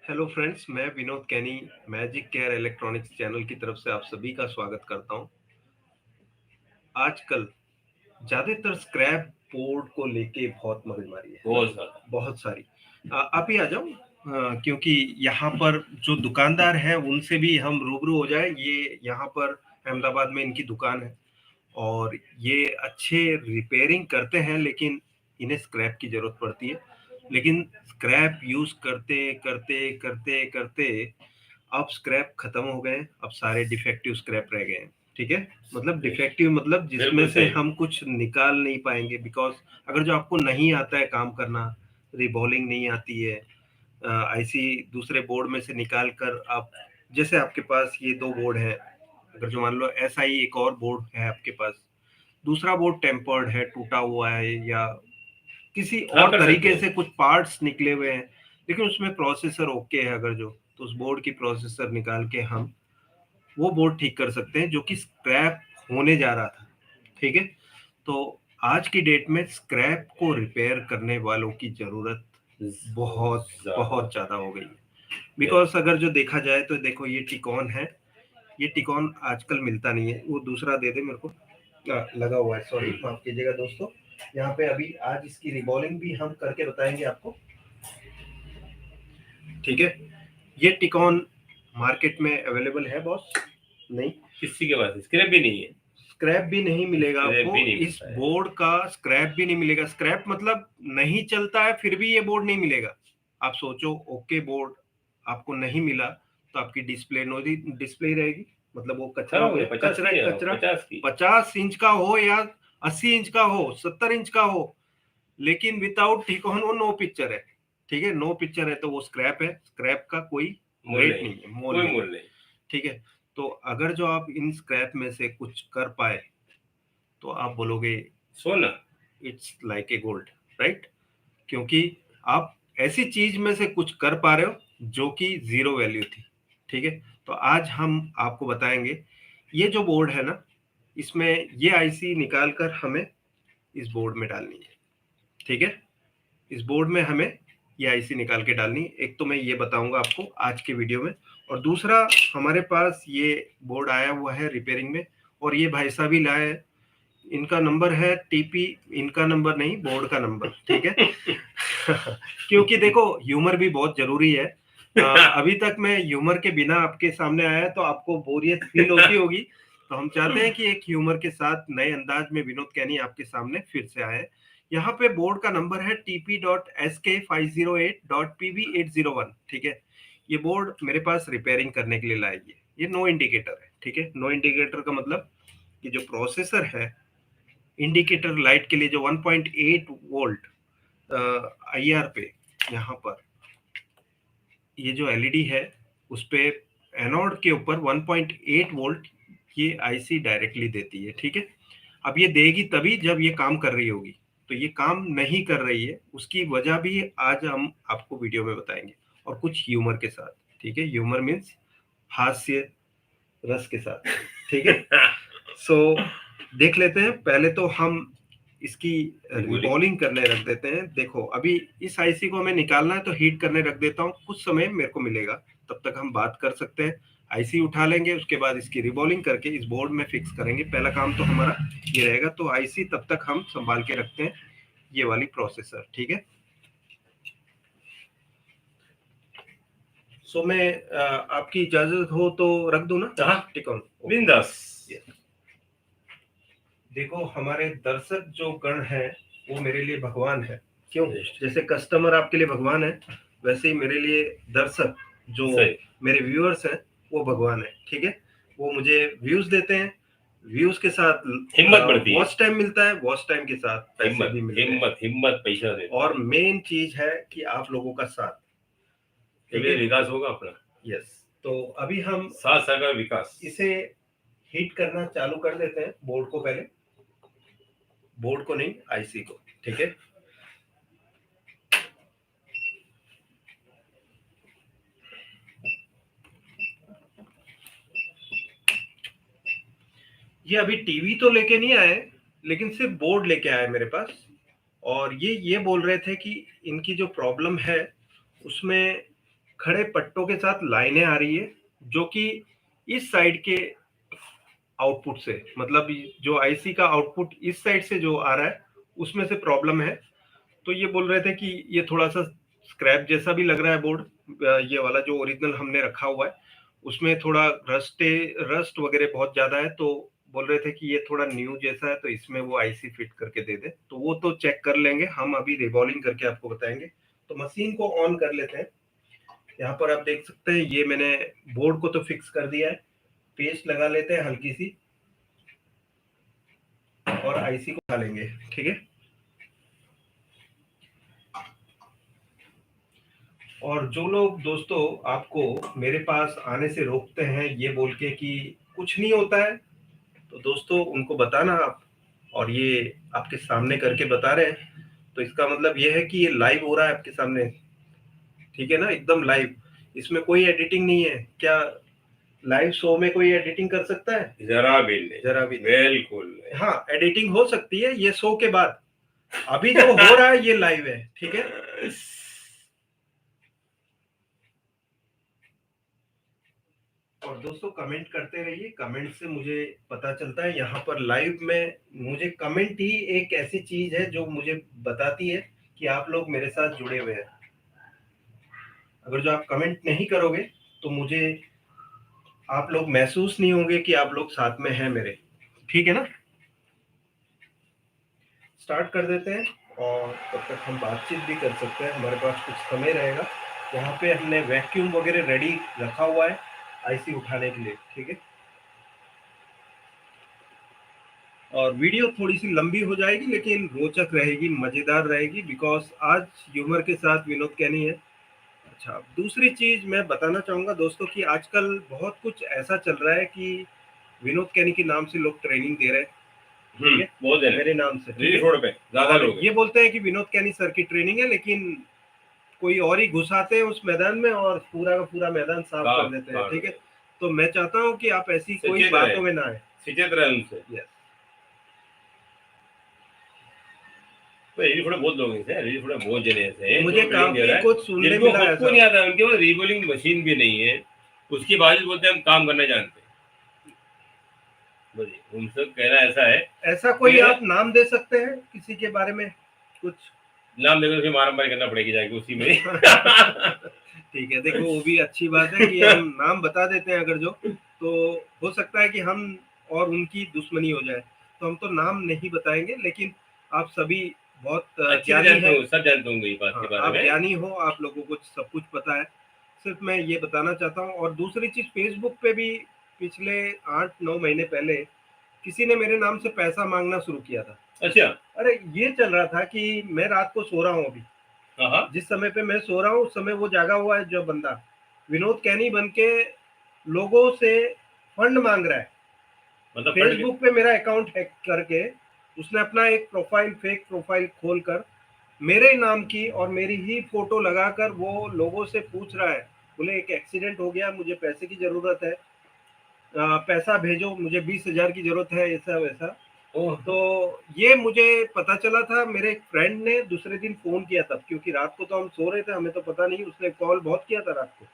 Hello friends, मैं विनोद कैनी magic care electronics channel की तरफ से आप सभी का स्वागत करता हूं। आजकल ज़्यादातर स्क्रैप बोर्ड को लेके बहुत मगजमारी है बहुत ज्यादा। बहुत सारी। आप ही आ जाओ, क्योंकि यहाँ पर जो दुकानदार हैं उनसे भी हम रूबरू हो जाए। ये यहाँ पर अहमदाबाद में इनकी दुकान है और ये अच्छे रिपेयरिंग करते हैं, लेकिन इन्हें स्क्रैप की जरूरत पड़ती है। लेकिन स्क्रैप यूज करते करते करते करते अब स्क्रैप खत्म हो गए, अब सारे डिफेक्टिव स्क्रैप रह गए हैं। ठीक है, मतलब डिफेक्टिव मतलब जिसमें बिल्कुल से सही। हम कुछ निकाल नहीं पाएंगे, बिकॉज अगर जो आपको नहीं आता है काम करना, रिबॉलिंग नहीं आती है, ऐसी दूसरे बोर्ड में से निकाल कर आप, जैसे आपके पास ये दो बोर्ड है, अगर जो मान लो ऐसा ही एक और बोर्ड है आपके पास, दूसरा बोर्ड टेम्पर्ड है, टूटा हुआ है, या किसी हाँ, और कर सकते तरीके हैं। से कुछ पार्ट्स निकले हुए हैं, लेकिन उसमें प्रोसेसर ओके है, अगर जो, तो उस बोर्ड की प्रोसेसर निकाल के हम वो बोर्ड ठीक कर सकते हैं जो कि स्क्रैप होने जा रहा था। ठीक है, तो आज की डेट में स्क्रैप को रिपेयर करने वालों की जरूरत बहुत बहुत ज्यादा हो गई है। बिकॉज अगर जो देखा जाए तो देखो, ये टिकॉन है, ये टिकॉन आजकल मिलता नहीं है। वो दूसरा दे दे मेरे को, लगा हुआ है, सॉरी माफ कीजिएगा दोस्तों। यहाँ पे अभी आज इसकी रिबॉलिंग भी हम करके बताएंगे आपको। ठीक है, ये टिकॉन मार्केट में अवेलेबल है बॉस? नहीं, किसी के पास स्क्रैप भी नहीं है। स्क्रैप भी नहीं मिलेगा स्क्रैप आपको। भी नहीं इस मिलता है। बोर्ड का स्क्रैप भी नहीं मिलेगा। स्क्रैप मतलब नहीं चलता है फिर भी ये बोर्ड नहीं मिलेगा। आप सोचो, ओके बोर्ड आपको नहीं मिला तो आपकी डिस्प्ले नो डिस्प्ले रहेगी, मतलब वो कचरा खराब हो हो गया। गया 50 कचरा की है, कचरा 50 की। 50 इंच का हो या 80 इंच का हो, 70 इंच का हो, लेकिन विदाउट टिकॉन वो नो पिक्चर है। ठीक है, नो पिक्चर है तो वो स्क्रैप है। स्क्रैप का कोई मूल्य रेट नहीं, नहीं है, मोल कोई नहीं है। मूल्य नहीं। ठीक है, तो अगर जो आप इन स्क्रैप में से कुछ कर पाए तो आप बोलोगे सोना। It's like a gold, right? क्योंकि आप ऐसी चीज में से कुछ कर पा रहे हो जो कि जीरो वैल्यू थी। ठीक है, तो आज हम आपको बताएंगे। ये जो बोर्ड है ना, इसमें ये आईसी निकाल कर हमें इस बोर्ड में डालनी है। ठीक है, इस बोर्ड में हमें ये आईसी निकाल के डालनी है। एक तो मैं ये बताऊंगा आपको आज के वीडियो में, और दूसरा, हमारे पास ये बोर्ड आया हुआ है रिपेयरिंग में, और ये भाई साहब ही लाए हैं। इनका नंबर है टीपी, इनका नंबर नहीं, बोर्ड का नंबर। ठीक है क्योंकि देखो, ह्यूमर भी बहुत जरूरी है। अभी तक मैं ह्यूमर के बिना आपके सामने आया तो आपको बोरियत फील होती होगी, तो हम चाहते हैं कि एक ह्यूमर के साथ नए अंदाज में विनोद कैनी आपके सामने फिर से आए। यहाँ पे बोर्ड का नंबर है TP.SK508.PB801। ठीक है, ये बोर्ड मेरे पास रिपेयरिंग करने के लिए लाई है। ये नो इंडिकेटर है। ठीक है, नो इंडिकेटर का मतलब कि जो प्रोसेसर है, इंडिकेटर लाइट के लिए जो 1.8 वोल्ट आईआर पे, यहाँ पर ये जो एलईडी है उस पे एनोड के ऊपर 1.8 वोल्ट ये आईसी डायरेक्टली देती है। ठीक है, अब ये देगी तभी जब ये काम कर रही होगी, तो ये काम नहीं कर रही है, उसकी वजह भी आज हम आपको वीडियो में बताएंगे, और कुछ ह्यूमर के साथ। ठीक है, ह्यूमर मीन्स हास्य रस के साथ। ठीक है, सो देख लेते हैं। पहले तो हम इसकी रिबॉलिंग करने रख देते हैं। देखो, अभी इस आईसी को हमें निकालना है तो हीट करने रख देता हूँ, कुछ समय मेरे को मिलेगा, तब तक हम बात कर सकते हैं। आईसी उठा लेंगे, उसके बाद इसकी रिबॉलिंग करके इस बोर्ड में फिक्स करेंगे। पहला काम तो हमारा ये रहेगा। तो आईसी तब तक हम संभाल के रखते हैं, ये वाली प्रोसेसर। ठीक है, सो मैं आपकी इजाजत हो तो रख दूं ना? हाँ, टिकॉन बिंदास। देखो, हमारे दर्शक जो गण है वो मेरे लिए भगवान है। क्यों? जैसे कस्टमर आपके लिए भगवान है, वैसे ही मेरे लिए दर्शक जो सही। मेरे व्यूअर्स हैं वो भगवान है। ठीक है, वो मुझे व्यूज देते हैं, व्यूज के साथ हिम्मत बढ़ती है। वॉच टाइम मिलता है, वॉच टाइम के साथ पैसे हिम्मत भी मिलते हैं, हिम्मत हिम्मत पैसा देते हैं। और मेन चीज है कि आप लोगों का साथ। ठीक तभी है, विकास होगा अपना। यस। तो अभी हम साथ सागर विकास। इसे हीट करना चालू कर देते हैं। बोर्ड को पहले, बोर्ड को नहीं, आईसी को। ठीक है, ये अभी टीवी तो लेके नहीं आए, लेकिन सिर्फ बोर्ड लेके आए मेरे पास। और ये बोल रहे थे कि इनकी जो प्रॉब्लम है उसमें खड़े पट्टों के साथ लाइनें आ रही है, जो कि इस साइड के आउटपुट से, मतलब जो आईसी का आउटपुट इस साइड से जो आ रहा है उसमें से प्रॉब्लम है। तो ये बोल रहे थे कि ये थोड़ा सा स्क्रैप जैसा भी लग रहा है बोर्ड, ये वाला जो ओरिजिनल हमने रखा हुआ है उसमें थोड़ा रस्ट वगैरह बहुत ज्यादा है। तो बोल रहे थे कि ये थोड़ा न्यू जैसा है, तो इसमें वो आईसी फिट करके दे दे। तो वो तो चेक कर लेंगे हम, अभी रिवॉल्विंग करके आपको बताएंगे। तो मशीन को ऑन कर लेते हैं। यहाँ पर आप देख सकते हैं ये मैंने बोर्ड को तो फिक्स कर दिया है। पेस्ट लगा लेते हैं हल्की सी और आईसी को उठा लेंगे, ठीक है। और जो लोग दोस्तों आपको मेरे पास आने से रोकते हैं ये बोल के कि कुछ नहीं होता है, तो दोस्तों उनको बताना आप, और ये आपके सामने करके बता रहे हैं, तो इसका मतलब ये है कि ये लाइव हो रहा है आपके सामने, ठीक है ना, एकदम लाइव। इसमें कोई एडिटिंग नहीं है। क्या लाइव शो में कोई एडिटिंग कर सकता है? जरा भी नहीं, जरा भी नहीं। बिल्कुल। हाँ, एडिटिंग हो सकती है ये शो के बाद, अभी जो हो रहा है ये लाइव है, ठीक है। और दोस्तों कमेंट करते रहिए, कमेंट से मुझे पता चलता है। यहाँ पर लाइव में मुझे कमेंट ही एक ऐसी चीज है जो मुझे बताती है कि आप लोग मेरे साथ जुड़े हुए हैं। अगर जो आप कमेंट नहीं करोगे तो मुझे आप लोग महसूस नहीं होंगे कि आप लोग साथ में हैं मेरे, ठीक है ना। स्टार्ट कर देते हैं और तब तक हम बातचीत भी कर सकते हैं, हमारे पास कुछ समय रहेगा। यहाँ पे हमने वैक्यूम वगैरह रेडी रखा हुआ है आईसी उठाने के लिए, ठीक है। और वीडियो थोड़ी सी लंबी हो जाएगी लेकिन रोचक रहेगी, मजेदार रहेगी, बिकॉज आज ह्यूमर के साथ विनोद कैनी है। अच्छा, दूसरी चीज मैं बताना चाहूंगा दोस्तों कि आजकल बहुत कुछ ऐसा चल रहा है कि विनोद कैनी के नाम से लोग ट्रेनिंग दे रहे हैं, ठीक है, बहुत है मेरे नाम से, ठीक है? रोड पे ज्यादा और लोग ये बोलते हैं कि विनोद कैनी सर की ट्रेनिंग है, लेकिन कोई और ही घुस आते हैं उस मैदान में और पूरा का पूरा मैदान साफ कर देते हैं, ठीक है। तो मैं चाहता हूँ कि आप ऐसी कोई बातों में ना आए, सचेत रहे उनसे। यस। थोड़ा बहुत लोग हैं, थोड़ा बहुत जने ऐसे हैं मुझे काफी कुछ सुनने मिला है, नहीं आता, उनके पास रीबोलिंग मशीन भी नहीं है, उसके बावजूद बोलते हैं हम काम करना जानते हैं। उनसे कहना ऐसा है, ऐसा कोई आप नाम दे सकते हैं किसी के बारे में कुछ? नाम देकर फिर मारामारी करना पड़ेगी जाके उसी में। ठीक है, देखो वो भी अच्छी बात है कि हम नाम बता देते हैं अगर जो, तो हो सकता है कि हम और उनकी दुश्मनी हो जाए, तो हम तो नाम नहीं बताएंगे। लेकिन आप सभी बहुत ज्ञानी हैं, सब जानते होंगे ये बात के बारे आप में। ज्ञानी हो, आप लोगों को सब कुछ पता है। सिर्फ मैं ये बताना चाहता हूँ। और दूसरी चीज, फेसबुक पे भी पिछले 8-9 महीने पहले किसी ने मेरे नाम से पैसा मांगना शुरू किया था। अच्छा, अरे ये चल रहा था कि मैं रात को सो रहा हूँ, अभी जिस समय पे मैं सो रहा हूँ उस समय वो जागा हुआ है जो बंदा, विनोद कैनी बन के लोगों से फंड मांग रहा है। मतलब फेसबुक पे मेरा अकाउंट हैक करके उसने अपना एक प्रोफाइल, फेक प्रोफाइल खोलकर मेरे नाम की और मेरी ही फोटो लगाकर वो लोगों से पूछ रहा है, बोले एक एक्सीडेंट हो गया, मुझे पैसे की जरूरत है, पैसा भेजो, मुझे 20,000 की जरूरत है, ऐसा वैसा। तो ये मुझे पता चला था, मेरे एक फ्रेंड ने दूसरे दिन फोन किया तब, क्योंकि रात को तो हम सो रहे थे, हमें तो पता नहीं, उसने कॉल बहुत किया था रात को,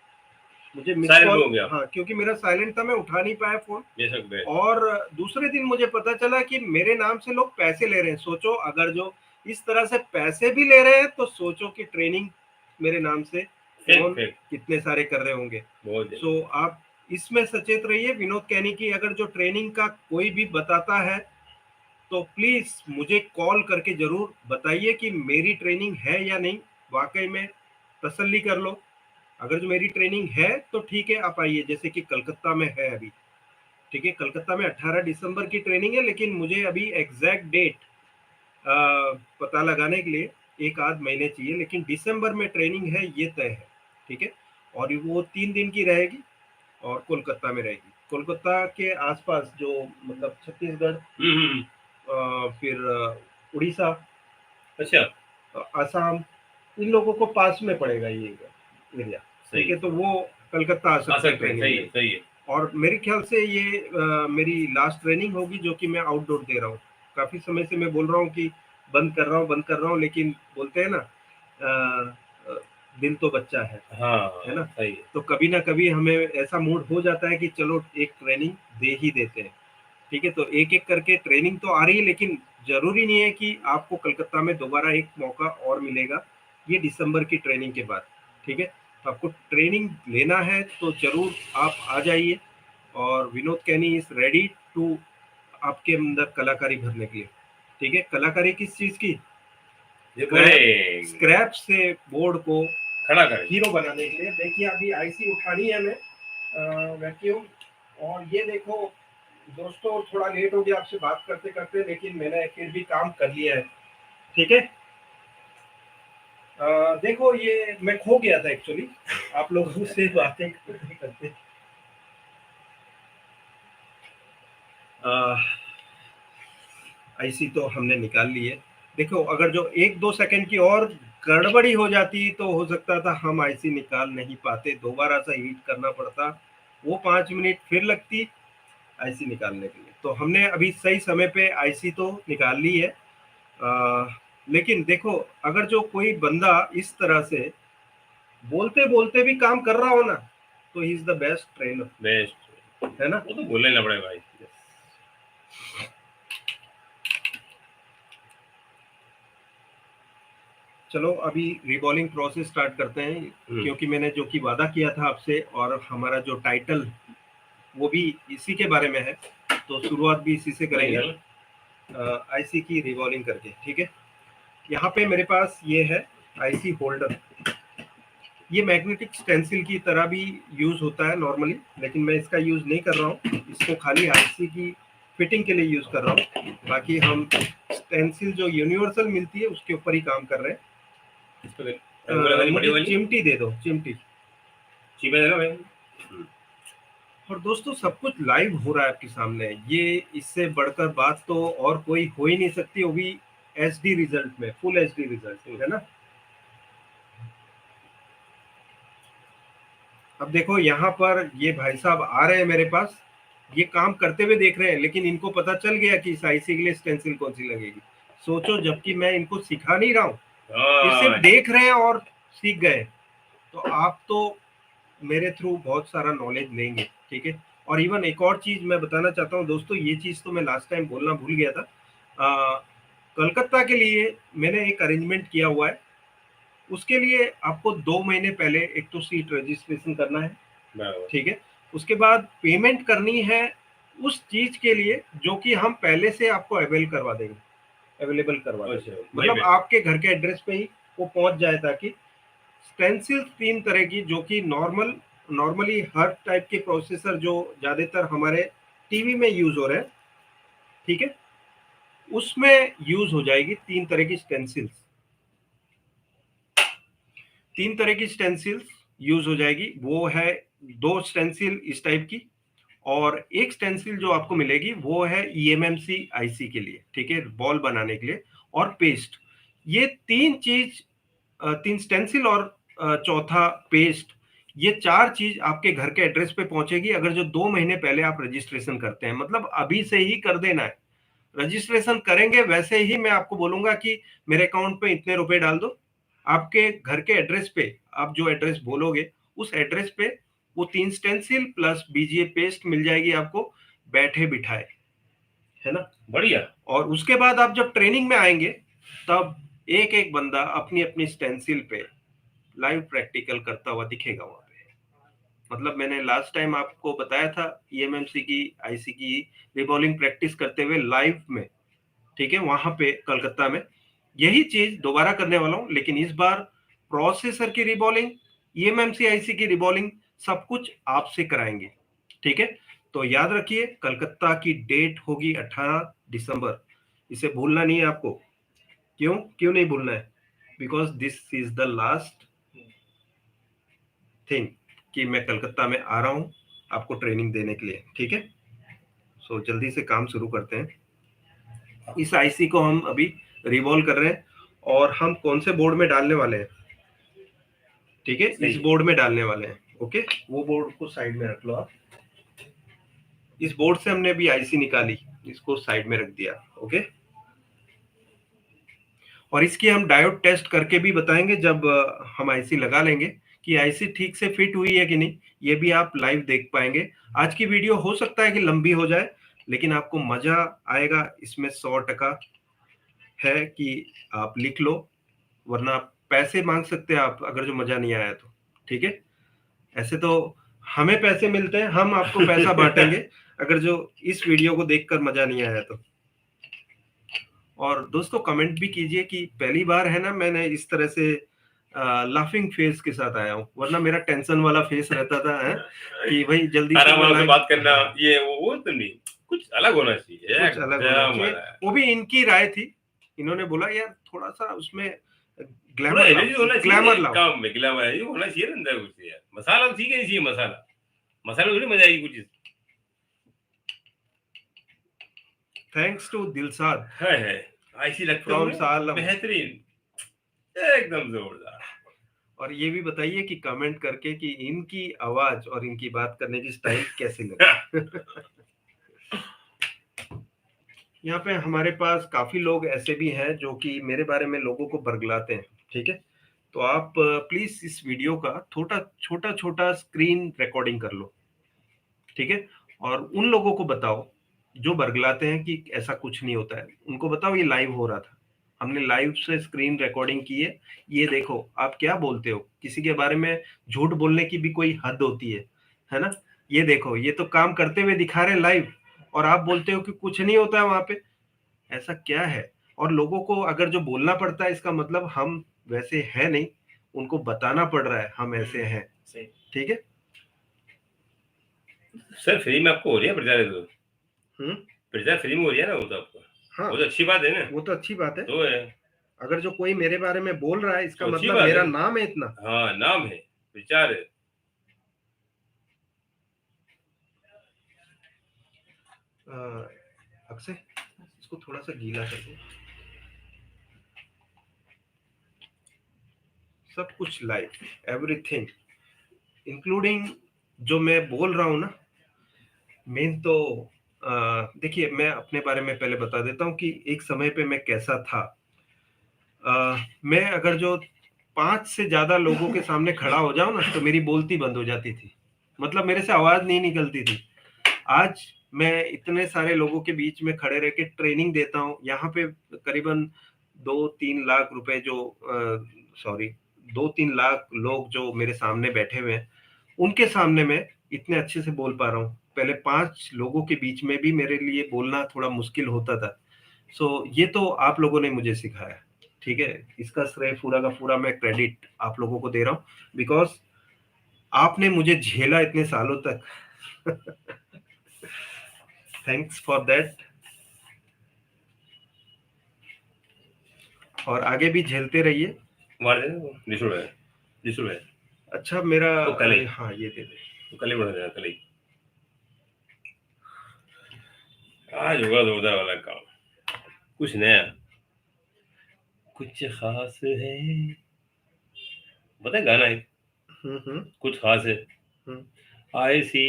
मुझे मिस कॉल हो गया। हाँ, क्योंकि मेरा साइलेंट था, मैं उठा नहीं पाया फोन। और दूसरे दिन मुझे पता चला कि मेरे नाम से लोग पैसे ले रहे हैं। सोचो, अगर जो इस तरह से पैसे भी ले रहे हैं तो सोचो कि ट्रेनिंग मेरे नाम से कौन कितने सारे कर रहे होंगे। सो आप इसमें सचेत रहिए। विनोद कैनी की अगर जो ट्रेनिंग का कोई भी बताता है तो प्लीज मुझे कॉल करके जरूर बताइए कि मेरी ट्रेनिंग है या नहीं, वाकई में तसल्ली कर लो। अगर जो मेरी ट्रेनिंग है तो ठीक है, आप आइए, जैसे कि कलकत्ता में है अभी, ठीक है, कलकत्ता में 18 दिसंबर की ट्रेनिंग है, लेकिन मुझे अभी एग्जैक्ट डेट पता लगाने के लिए एक आध महीने चाहिए, लेकिन दिसंबर में ट्रेनिंग है ये तय है, ठीक है। और वो 3 दिन की रहेगी और कोलकाता में रहेगी। कोलकाता के आसपास जो मतलब छत्तीसगढ़, फिर उड़ीसा, अच्छा, आसाम, इन लोगों को पास में पड़ेगा ये एरिया, ठीक है। तो वो कलकत्ता आ सकते हैं ट्रेनिंग, सही है। और मेरे ख्याल से ये मेरी लास्ट ट्रेनिंग होगी जो कि मैं आउटडोर दे रहा हूँ। काफी समय से मैं बोल रहा हूँ कि बंद कर रहा हूँ, लेकिन बोलते हैं ना, दिल तो बच्चा है ना। सही है। तो कभी ना कभी हमें ऐसा मूड हो जाता है कि चलो एक ट्रेनिंग दे ही देते हैं, ठीक है। तो एक एक करके ट्रेनिंग तो आ रही है, लेकिन जरूरी नहीं है कि आपको कलकत्ता में दोबारा एक मौका और मिलेगा ये दिसंबर की ट्रेनिंग के बाद, ठीक है। तो आपको ट्रेनिंग लेना है तो जरूर आप आ जाइए, और विनोद कैनी इज रेडी टू आपके अंदर कलाकारी भरने के लिए, ठीक है। कलाकारी किस चीज की? ये बोले स्क्रैप से बोर्ड को खड़ा करें। हीरो बनाने के लिए। देखिए अभी आईसी उठानी है हमें वैक्यूम, और ये देखो दोस्तों, थोड़ा लेट हो गया आपसे बात करते करते, लेकिन मैंने फिर भी काम कर लिया है, ठीक है। देखो ये मैं खो गया था एक्चुअली आप लोगों से बातें करते करते। आईसी तो हमने निकाल ली है। देखो अगर जो 1-2 सेकंड की और गड़बड़ी हो जाती तो हो सकता था हम आईसी निकाल नहीं पाते, दोबारा से हीट करना पड़ता, वो 5 मिनट फिर लगती आईसी निकालने के लिए। तो हमने अभी सही समय पे आईसी तो निकाल ली है। लेकिन देखो अगर जो कोई बंदा इस तरह से बोलते बोलते भी काम कर रहा हो ना, तो he is the best trainer, best है ना। वो तो बोलने ना पड़े भाई। चलो अभी रिबॉलिंग प्रोसेस स्टार्ट करते हैं, क्योंकि मैंने जो कि वादा किया था आपसे, और हमारा जो टाइटल वो भी इसी के बारे में है, तो शुरुआत भी इसी से करेंगे, आईसी की रिबॉलिंग करके, ठीक है। यहाँ पे मेरे पास ये है आईसी होल्डर, ये मैग्नेटिक स्टेंसिल की तरह भी यूज होता है नॉर्मली, लेकिन मैं इसका यूज नहीं कर रहा हूँ, इसको खाली आईसी की फिटिंग के लिए यूज कर रहा हूँ। बाकी हम स्टेंसिल जो यूनिवर्सल मिलती है उसके ऊपर ही काम कर रहे हैं। मुझे चिमटी दे दो, चिमटी दे दो भाई। और दोस्तों सब कुछ लाइव हो रहा है आपके सामने, ये इससे बढ़कर बात तो और कोई हो ही नहीं सकती, वो भी एचडी रिजल्ट में, फुल एचडी रिजल्ट, है ना। अब देखो यहाँ पर ये भाई साहब आ रहे हैं मेरे पास, ये काम करते हुए देख रहे हैं, लेकिन इनको पता चल गया कि इस आईसी के लिए स्टेंसिल कौन सी लगेगी। सोचो, जबकि मैं इनको सिखा नहीं रहा हूँ, ये सिर्फ देख रहे हैं और सीख गए। तो आप तो मेरे थ्रू बहुत सारा नॉलेज लेंगे, ठीक है। और इवन एक और चीज मैं बताना चाहता हूँ दोस्तों, ये चीज तो मैं लास्ट टाइम बोलना भूल गया था, कलकत्ता के लिए मैंने एक अरेंजमेंट किया हुआ है। उसके लिए आपको 2 महीने पहले एक तो सीट रजिस्ट्रेशन करना है, ठीक है। उसके बाद पेमेंट करनी है उस चीज के लिए जो कि हम पहले से आपको अवेलेबल करवा देंगे, मतलब आपके घर के एड्रेस पे ही वो पहुंच जाए, ताकि स्टेंसिल्स 3 तरह की, जो कि नॉर्मली हर टाइप के प्रोसेसर जो ज्यादातर हमारे टीवी में यूज हो रहे हैं, ठीक है, उसमें यूज हो जाएगी 3 तरह की स्टेंसिल्स। 3 तरह की स्टेंसिल्स यूज हो जाएगी, वो है 2 स्टेंसिल इस टाइप की, और एक स्टेंसिल जो आपको मिलेगी वो है ईएमएमसी आईसी के लिए, ठीक है, बॉल बनाने के लिए, और पेस्ट। ये 3 चीज, 3 स्टेंसिल और चौथा पेस्ट, ये 4 चीज आपके घर के एड्रेस पे पहुंचेगी, अगर जो 2 महीने पहले आप रजिस्ट्रेशन करते हैं, मतलब अभी से ही कर देना है। रजिस्ट्रेशन करेंगे वैसे ही मैं आपको बोलूंगा कि मेरे अकाउंट पे इतने रुपए डाल दो, आपके घर के एड्रेस पे आप जो एड्रेस बोलोगे उस एड्रेस पे वो 3 स्टेंसिल प्लस बीजीए पेस्ट मिल जाएगी आपको, बैठे बिठाए, है ना, बढ़िया। और उसके बाद आप जब ट्रेनिंग में आएंगे तब एक एक बंदा अपनी अपनी स्टेंसिल पे लाइव प्रैक्टिकल करता हुआ दिखेगा वहां पे। मतलब मैंने लास्ट टाइम आपको बताया था ईएमएमसी की आईसी की रिबॉलिंग प्रैक्टिस करते हुए लाइव में, ठीक है, वहां पे कलकत्ता में यही चीज दोबारा करने वाला हूं, लेकिन इस बार प्रोसेसर की रिबॉलिंग, ईएमएमसी आईसी की रिबॉलिंग सब कुछ आपसे कराएंगे, ठीक है। तो याद रखिए कलकत्ता की डेट होगी 18 दिसंबर, इसे भूलना नहीं है आपको। क्यों क्यों नहीं भूलना है? Because this is the last thing कि मैं कलकत्ता में आ रहा हूं आपको ट्रेनिंग देने के लिए, ठीक है। सो जल्दी से काम शुरू करते हैं। इस आईसी को हम अभी रिवॉल्व कर रहे हैं, और हम कौन से बोर्ड में डालने वाले हैं, ठीक है, इस बोर्ड में डालने वाले हैं, ओके। वो बोर्ड को साइड में रख लो आप, इस बोर्ड से हमने अभी आईसी निकाली, इसको साइड में रख दिया, ओके। और इसकी हम डायोड टेस्ट करके भी बताएंगे जब हम आईसी लगा लेंगे कि आईसी ठीक से फिट हुई है कि नहीं, ये भी आप लाइव देख पाएंगे। आज की वीडियो हो सकता है कि लंबी हो जाए, लेकिन आपको मजा आएगा इसमें 100% है कि आप लिख लो, वरना पैसे मांग सकते हैं आप अगर जो मजा नहीं आया तो। ठीक है, ऐसे तो हमें पैसे मिलते हैं, हम आपको पैसा बांटेंगे अगर जो इस वीडियो को देखकर मजा नहीं आया तो। और दोस्तों कमेंट भी कीजिए कि पहली बार है ना मैंने इस तरह से लाफिंग फेस के साथ आया हूँ, वरना मेरा टेंशन वाला फेस रहता था है कि भाई जल्दी से आराम से बात करना, हाँ, ये वो तो नहीं, कुछ अलग होना चाहिए, कुछ अलग होना चाहिए। एकदम वो भी इनकी राय थी, इन्होंने बोला यार थोड़ा सा उसमें थोड़ा ग्लैमर लाओ, एनर्जी होना ग्लैमर चाहिए लाओ। काम में, गिला ये होना चाहिए ना अंदर कुछ यार। मसाला तो ठीक है, नहीं चाहिए मसाला, मसाला थोड़ी मजा आएगी कुछ। थैंक्स टू दिलसाद है ऐसी लगते फ्रॉम हुए सालम। बेहतरीन, एकदम जोरदार। और ये भी बताइए कि कमेंट करके कि इनकी आवाज और इनकी बात करने की स्टाइल कैसी लगी। यहाँ पे हमारे पास काफी लोग ऐसे भी हैं जो कि मेरे बारे में लोगों को बरगलाते हैं। ठीक है, तो आप प्लीज इस वीडियो का छोटा छोटा छोटा स्क्रीन रिकॉर्डिंग कर लो। ठीक है, और उन लोगों को बताओ जो बरगलाते हैं कि ऐसा कुछ नहीं होता है, उनको बताओ ये लाइव हो रहा था, हमने लाइव से स्क्रीन रिकॉर्डिंग की है, ये देखो आप क्या बोलते हो, किसी के बारे में झूठ बोलने की भी कोई हद होती है ना। ये देखो ये तो काम करते हुए दिखा रहे लाइव, और आप बोलते हो कि कुछ नहीं होता है वहां पे, ऐसा क्या है। और लोगों को अगर जो बोलना पड़ता है इसका मतलब हम वैसे हैं नहीं, उनको बताना पड़ रहा है हम ऐसे हैं। ठीक है सर, फ्री में आपको हो रही है प्रचार, तो प्रचार फ्री में हो रही है ना, वो तो आपको हाँ वो तो अच्छी बात है ना, वो तो अच्छी बात है। तो है अगर जो कोई मेरे बारे में बोल रहा है इसका तो अच्छी मतलब बात मेरा है। नाम है इतना। हाँ, नाम है, प्रचार है। अक्षय इसको थोड़ा सा गीला कर दो। सब कुछ लाइव, एवरीथिंग इंक्लूडिंग जो मैं बोल रहा हूँ ना, मेन तो देखिए मैं अपने बारे में पहले बता देता हूँ कि एक समय पे मैं कैसा था। मैं अगर जो 5 से ज्यादा लोगों के सामने खड़ा हो जाऊं ना तो मेरी बोलती बंद हो जाती थी, मतलब मेरे से आवाज नहीं निकलती थी। आज मैं इतने सारे लोगों के बीच में खड़े रह के ट्रेनिंग देता हूँ, यहाँ पे करीबन 2-3 लाख रुपए जो सॉरी 2-3 लाख लोग जो मेरे सामने बैठे हुए हैं, उनके सामने मैं इतने अच्छे से बोल पा रहा हूँ। पहले 5 लोगों के बीच में भी मेरे लिए बोलना थोड़ा मुश्किल होता था। सो ये तो आप लोगों ने मुझे सिखाया। ठीक है, इसका श्रेय पूरा का पूरा मैं क्रेडिट आप लोगों को दे रहा हूँ, बिकॉज आपने मुझे झेला इतने सालों तक। थैंक्स फॉर दैट, और आगे भी झेलते रहिए। मार देना वो, निशुल है। अच्छा मेरा तो कल ही, हाँ ये दे दे, तो कल ही बढ़ा देना, कल ही। आज होगा जोरदार वाला काम, कुछ नया, कुछ खास है, पता है गाना है, कुछ खास है, आई सी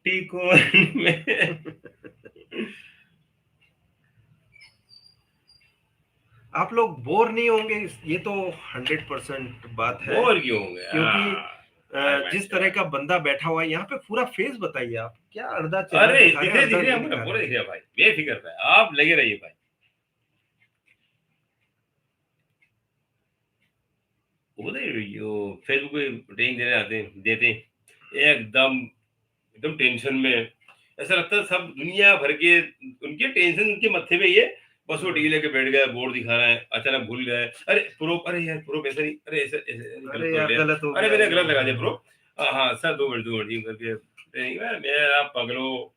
टी को में। आप लोग बोर नहीं होंगे, ये तो 100% बात है। बोर क्यों होंगे, क्योंकि जिस तरह का बंदा बैठा हुआ है यहाँ पे, पूरा फेस बताइए आप, क्या अर्धा चेहरा अरे दिखा रहे हैं, दिख अर्धा रहे नहीं हैं, दिखा पूरा रहे दिख रहा है भाई, बेफिक्र है, आप लगे रहिए भाई। वो फेसबुक पे ट्रेनिंग देने आते हैं, देते हैं, एकदम एकदम टेंशन में, ऐसा लगता है सब दुनिया भर के उनके टेंशन उनके मत्थे पे ही है, बस वो टीवी लेके बैठ गया, बोर्ड दिखा रहा है, अचानक भूल गए, अरे प्रो, अरे यार प्रो ऐसा नहीं, अरे ऐसे ऐसे अरे गलत हो यार गया, गलत हो अरे गया मैंने ये गलत हो लगा गया। दिया प्रो। हाँ सर, 2 मिनट यूं करके ट्रेनिंग में, मेरा पगलो,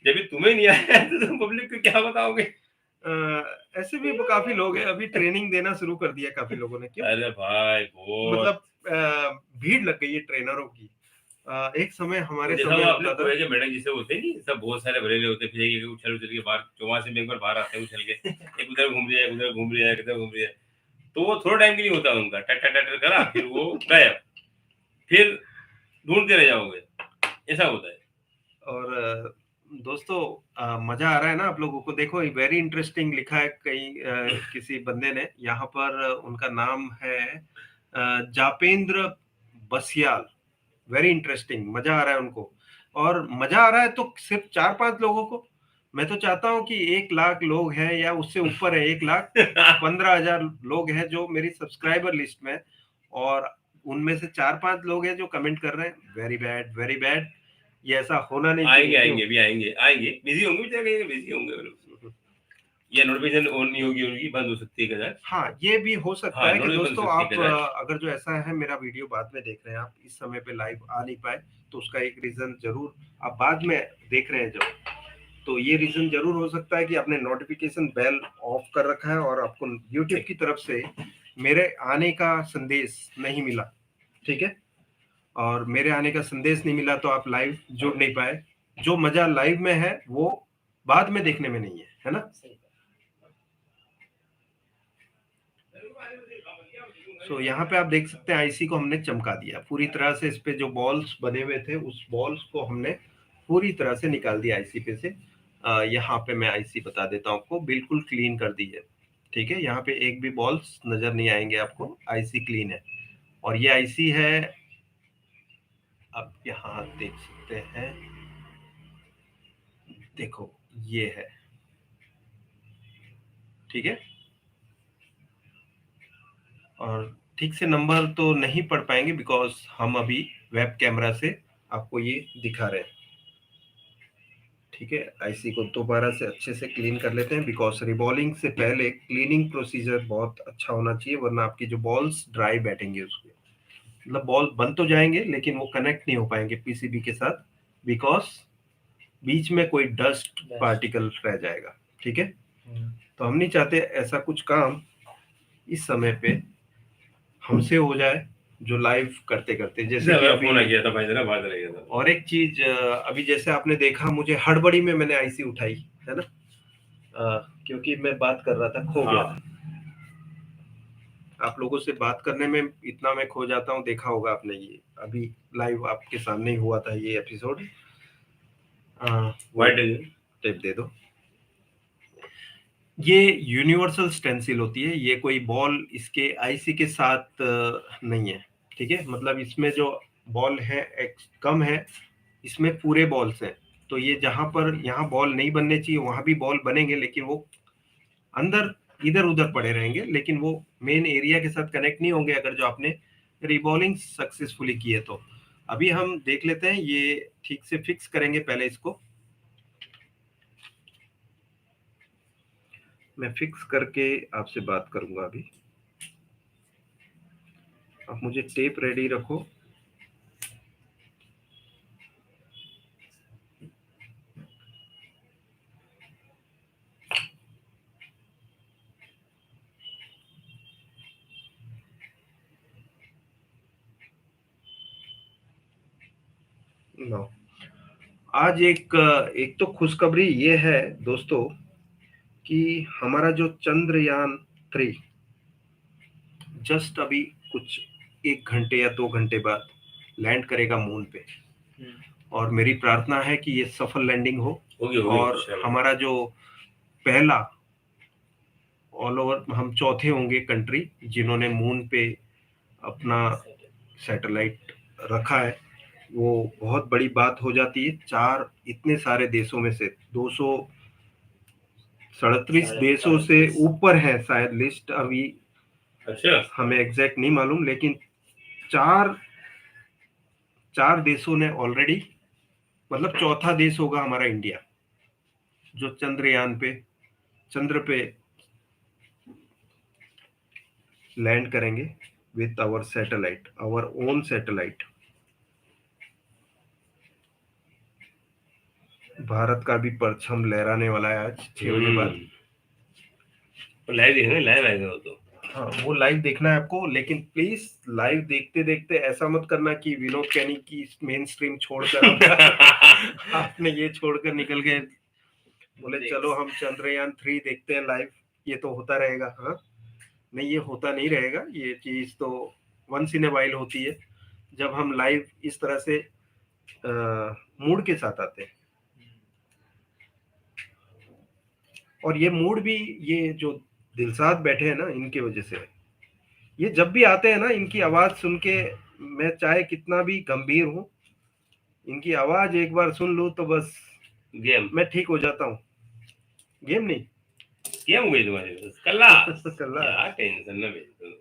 जब भी तुम्हें नहीं आया तो तुम पब्लिक को क्या बताओगे। ऐसे भी काफी लोग हैं, अभी ट्रेनिंग देना शुरू कर दिया काफी लोगों ने। क्यों? अरे भाई बहुत, मतलब भीड़ लग गई है ट्रेनरों की। एक समय हमारे देखा समय हुआ आपने होता था। कोई के मेढक जिसे होते नहीं, सब बहुत सारे भरेले होते, फिर एक उछल उछल के बाहर, चौवा से एक बार बाहर आते हैं उछल के, एक उधर घूम रही है, उधर घूम रही है, इधर घूम रही है, तो वो थोड़ा टाइम के लिए होता है उनका, टट टट टट करा, फिर वो गायब, फिर ढूंढते रह जाओगे, ऐसा होता है। और दोस्तों मजा आ रहा है ना आप लोगों को? देखो वेरी इंटरेस्टिंग लिखा है कहीं किसी बंदे ने यहाँ पर। उनका नाम है जापेंद्र बसियाल। वेरी इंटरेस्टिंग, मजा आ रहा है उनको। और मजा आ रहा है तो सिर्फ 4-5 लोगों को। मैं तो चाहता हूँ कि 1 लाख लोग हैं या उससे ऊपर है, 1,15,000 लोग हैं जो मेरी सब्सक्राइबर लिस्ट में, और उनमें से 4-5 लोग हैं जो कमेंट कर रहे हैं वेरी बैड वेरी बैड। ये ऐसा होना नहीं आएंगे चाहिए, क्यों? आएंगे भी आएंगे आएंगे, बिजी होंगे बेचारे, बिजी होंगे वो लोग। या नोटिफिकेशन ऑन नहीं होगी उनकी, बंद हो सकती है कदा। हाँ, ये भी हो सकता हाँ, है कि नोटिफिकेशन बंद हो दोस्तों सकती है आप कदा। अगर जो ऐसा है, मेरा वीडियो बाद में देख रहे हैं, आप इस समय पे लाइव आ नहीं पाए, तो उसका एक रीजन जरूर आप बाद में देख रहे हैं जब, तो ये रीजन जरूर हो सकता है कि आपने नोटिफिकेशन बेल ऑफ कर रखा है और आपको यूट्यूब की तरफ से मेरे आने का संदेश नहीं मिला। ठीक है, और मेरे आने का संदेश नहीं मिला तो आप लाइव जुड़ नहीं पाए। जो मजा लाइव में है वो बाद में देखने में नहीं है ना? सो यहाँ पे आप देख सकते हैं आईसी को हमने चमका दिया पूरी तरह से। इस पे जो बॉल्स बने हुए थे उस बॉल्स को हमने पूरी तरह से निकाल दिया आईसी पे से। यहाँ पे मैं आईसी बता देता हूँ आपको, बिल्कुल क्लीन कर दी है। ठीक है, यहाँ पे एक भी बॉल्स नजर नहीं आएंगे आपको, आईसी क्लीन है। और ये आईसी है, आप यहाँ देख सकते हैं, देखो ये है। ठीक है, और ठीक से नंबर तो नहीं पढ़ पाएंगे बिकॉज हम अभी वेब कैमरा से आपको ये दिखा रहे हैं। ठीक है, आईसी को दोबारा से अच्छे से क्लीन कर लेते हैं बिकॉज रिबॉलिंग से पहले क्लीनिंग प्रोसीजर बहुत अच्छा होना चाहिए, वरना आपकी जो बॉल्स ड्राई बैठेंगे उसमें, मतलब बॉल बन तो जाएंगे लेकिन वो कनेक्ट नहीं हो पाएंगे पीसीबी के साथ, बिकॉज बीच में कोई डस्ट पार्टिकल रह जाएगा। ठीक है, तो हम नहीं चाहते ऐसा कुछ काम इस समय पे हमसे हो जाए, जो लाइव करते करते, जैसे कि अभी फोन आ गया था भाई, जरा बाहर चला गया था। और एक चीज अभी जैसे आपने देखा, मुझे हड़बड़ी में मैंने आईसी उठाई है ना, क्योंकि मैं बात कर रहा था, खो गया था। आप लोगों से बात करने में इतना मैं खो जाता हूँ, देखा होगा आपने, ये अभी लाइव आपके सामने ही हुआ था ये एपिसोड। वाइट टेप दे दो। ये यूनिवर्सल स्टेंसिल होती है, ये कोई बॉल इसके आईसी के साथ नहीं है। ठीक है, मतलब इसमें जो बॉल है कम है, इसमें पूरे बॉल्स हैं। तो ये जहां पर यहाँ बॉल नहीं बनने चाहिए वहां भी बॉल बनेंगे, लेकिन वो अंदर इधर उधर पड़े रहेंगे, लेकिन वो मेन एरिया के साथ कनेक्ट नहीं होंगे अगर जो आपने रिबॉलिंग सक्सेसफुली की है तो। अभी हम देख लेते हैं, ये ठीक से फिक्स करेंगे पहले इसको। मैं फिक्स करके आपसे बात करूंगा अभी। आप मुझे टेप रेडी रखो। नो, आज एक एक तो खुशखबरी ये है दोस्तों कि हमारा जो चंद्रयान 3 जस्ट अभी कुछ 1 घंटे या 2 घंटे बाद लैंड करेगा मून पे। और मेरी प्रार्थना है कि ये सफल लैंडिंग हो, होगी और हमारा जो पहला ऑल ओवर, हम चौथे होंगे कंट्री जिन्होंने मून पे अपना सैटेलाइट रखा है। वो बहुत बड़ी बात हो जाती है। चार इतने सारे देशों में से 237 देशों से ऊपर है शायद लिस्ट अभी, अच्छा हमें एग्जैक्ट नहीं मालूम, लेकिन चार चार देशों ने ऑलरेडी, मतलब चौथा देश होगा हमारा इंडिया, जो चंद्रयान पे, चंद्र पे लैंड करेंगे with our satellite, our own satellite. Bharat का भी परचम लहराने वाला है आज 6 बजे बाद। लाइव देखना, लाइव आएगा वो तो। हाँ, वो लाइव देखना है आपको, लेकिन प्लीज लाइव देखते देखते ऐसा मत करना कि विनोद कैनी की मेन स्ट्रीम छोड़कर आपने ये छोड़कर निकल गए, बोले चलो हम चंद्रयान 3 देखते हैं लाइव। ये तो होता रहेगा? हाँ, नहीं, ये होता नहीं रहेगा। ये चीज तो वंस इन ए वाइल होती है, जब हम लाइव इस तरह से मूड के साथ आते हैं। और ये मूड भी, ये जो दिलसाद बैठे हैं ना, इनकी वजह से है। ये जब भी आते हैं ना, इनकी आवाज सुन के मैं चाहे कितना भी गंभीर हूँ, इनकी आवाज एक बार सुन लूँ तो बस गेम मैं ठीक हो जाता हूँ। गेम नहीं, गेम हो गई तुम्हारी बस कल्ला कल्ला। यार, टेंशन ना भेज।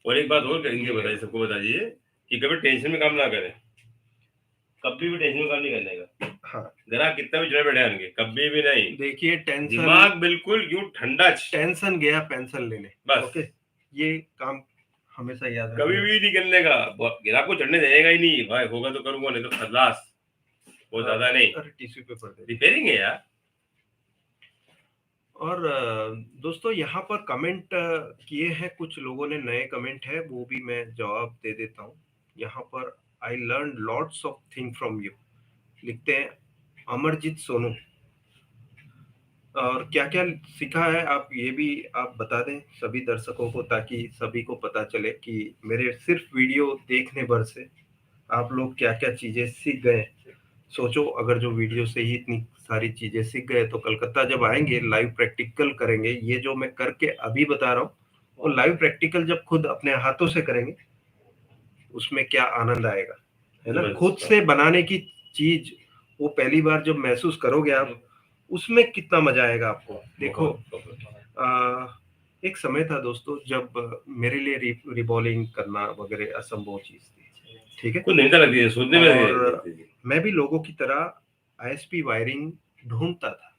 और एक बात और इनके बताइए, सबको बता दीजिए कि कभी टेंशन में काम ना करें, कभी भी टेंशन में काम नहीं करने का। हाँ, ग्राहक कितना भी चढ़े बैठे होंगे, कभी भी नहीं। देखिए टेंशन, दिमाग बिल्कुल यूं ठंडा, टेंशन गया पेंशन लेने, बस। ओके, ये काम हमेशा याद कभी रखना। भी नहीं करने का, ग्राहक को चढ़ने देगा ही नहीं भाई, होगा तो करूंगा, नहीं तो खल्लास, बहुत ज्यादा नहीं। अरे टिश्यू पेपर दे। रिपेयरिंग है यार। और दोस्तों यहाँ पर कमेंट किए हैं कुछ लोगों ने, नए कमेंट है, वो भी मैं जवाब दे देता हूँ। यहाँ पर I learn lots of thing from you, लिखते हैं अमरजीत सोनू। और क्या क्या सीखा है आप, ये भी आप बता दें सभी दर्शकों को, ताकि सभी को पता चले कि मेरे सिर्फ वीडियो देखने भर से आप लोग क्या क्या चीजें सीख गए। सोचो, अगर जो वीडियो से ही इतनी सारी चीजें सीख गए, तो कलकत्ता जब आएंगे लाइव प्रैक्टिकल करेंगे, ये जो मैं करके अभी बता रहा हूँ, वो लाइव प्रैक्टिकल जब खुद अपने हाथों से करेंगे, उसमें क्या आनंद आएगा, है ना। खुद से बनाने की चीज वो पहली बार जब महसूस करोगे आप, उसमें कितना मजा आएगा आपको। देखो, एक समय था दोस्तों जब मेरे लिए रिबॉलिंग करना वगैरह असंभव चीज थी, ठीक है। कुछ नहीं लगती है सोचने में। और मैं भी लोगों की तरह आईएसपी वायरिंग ढूंढता था,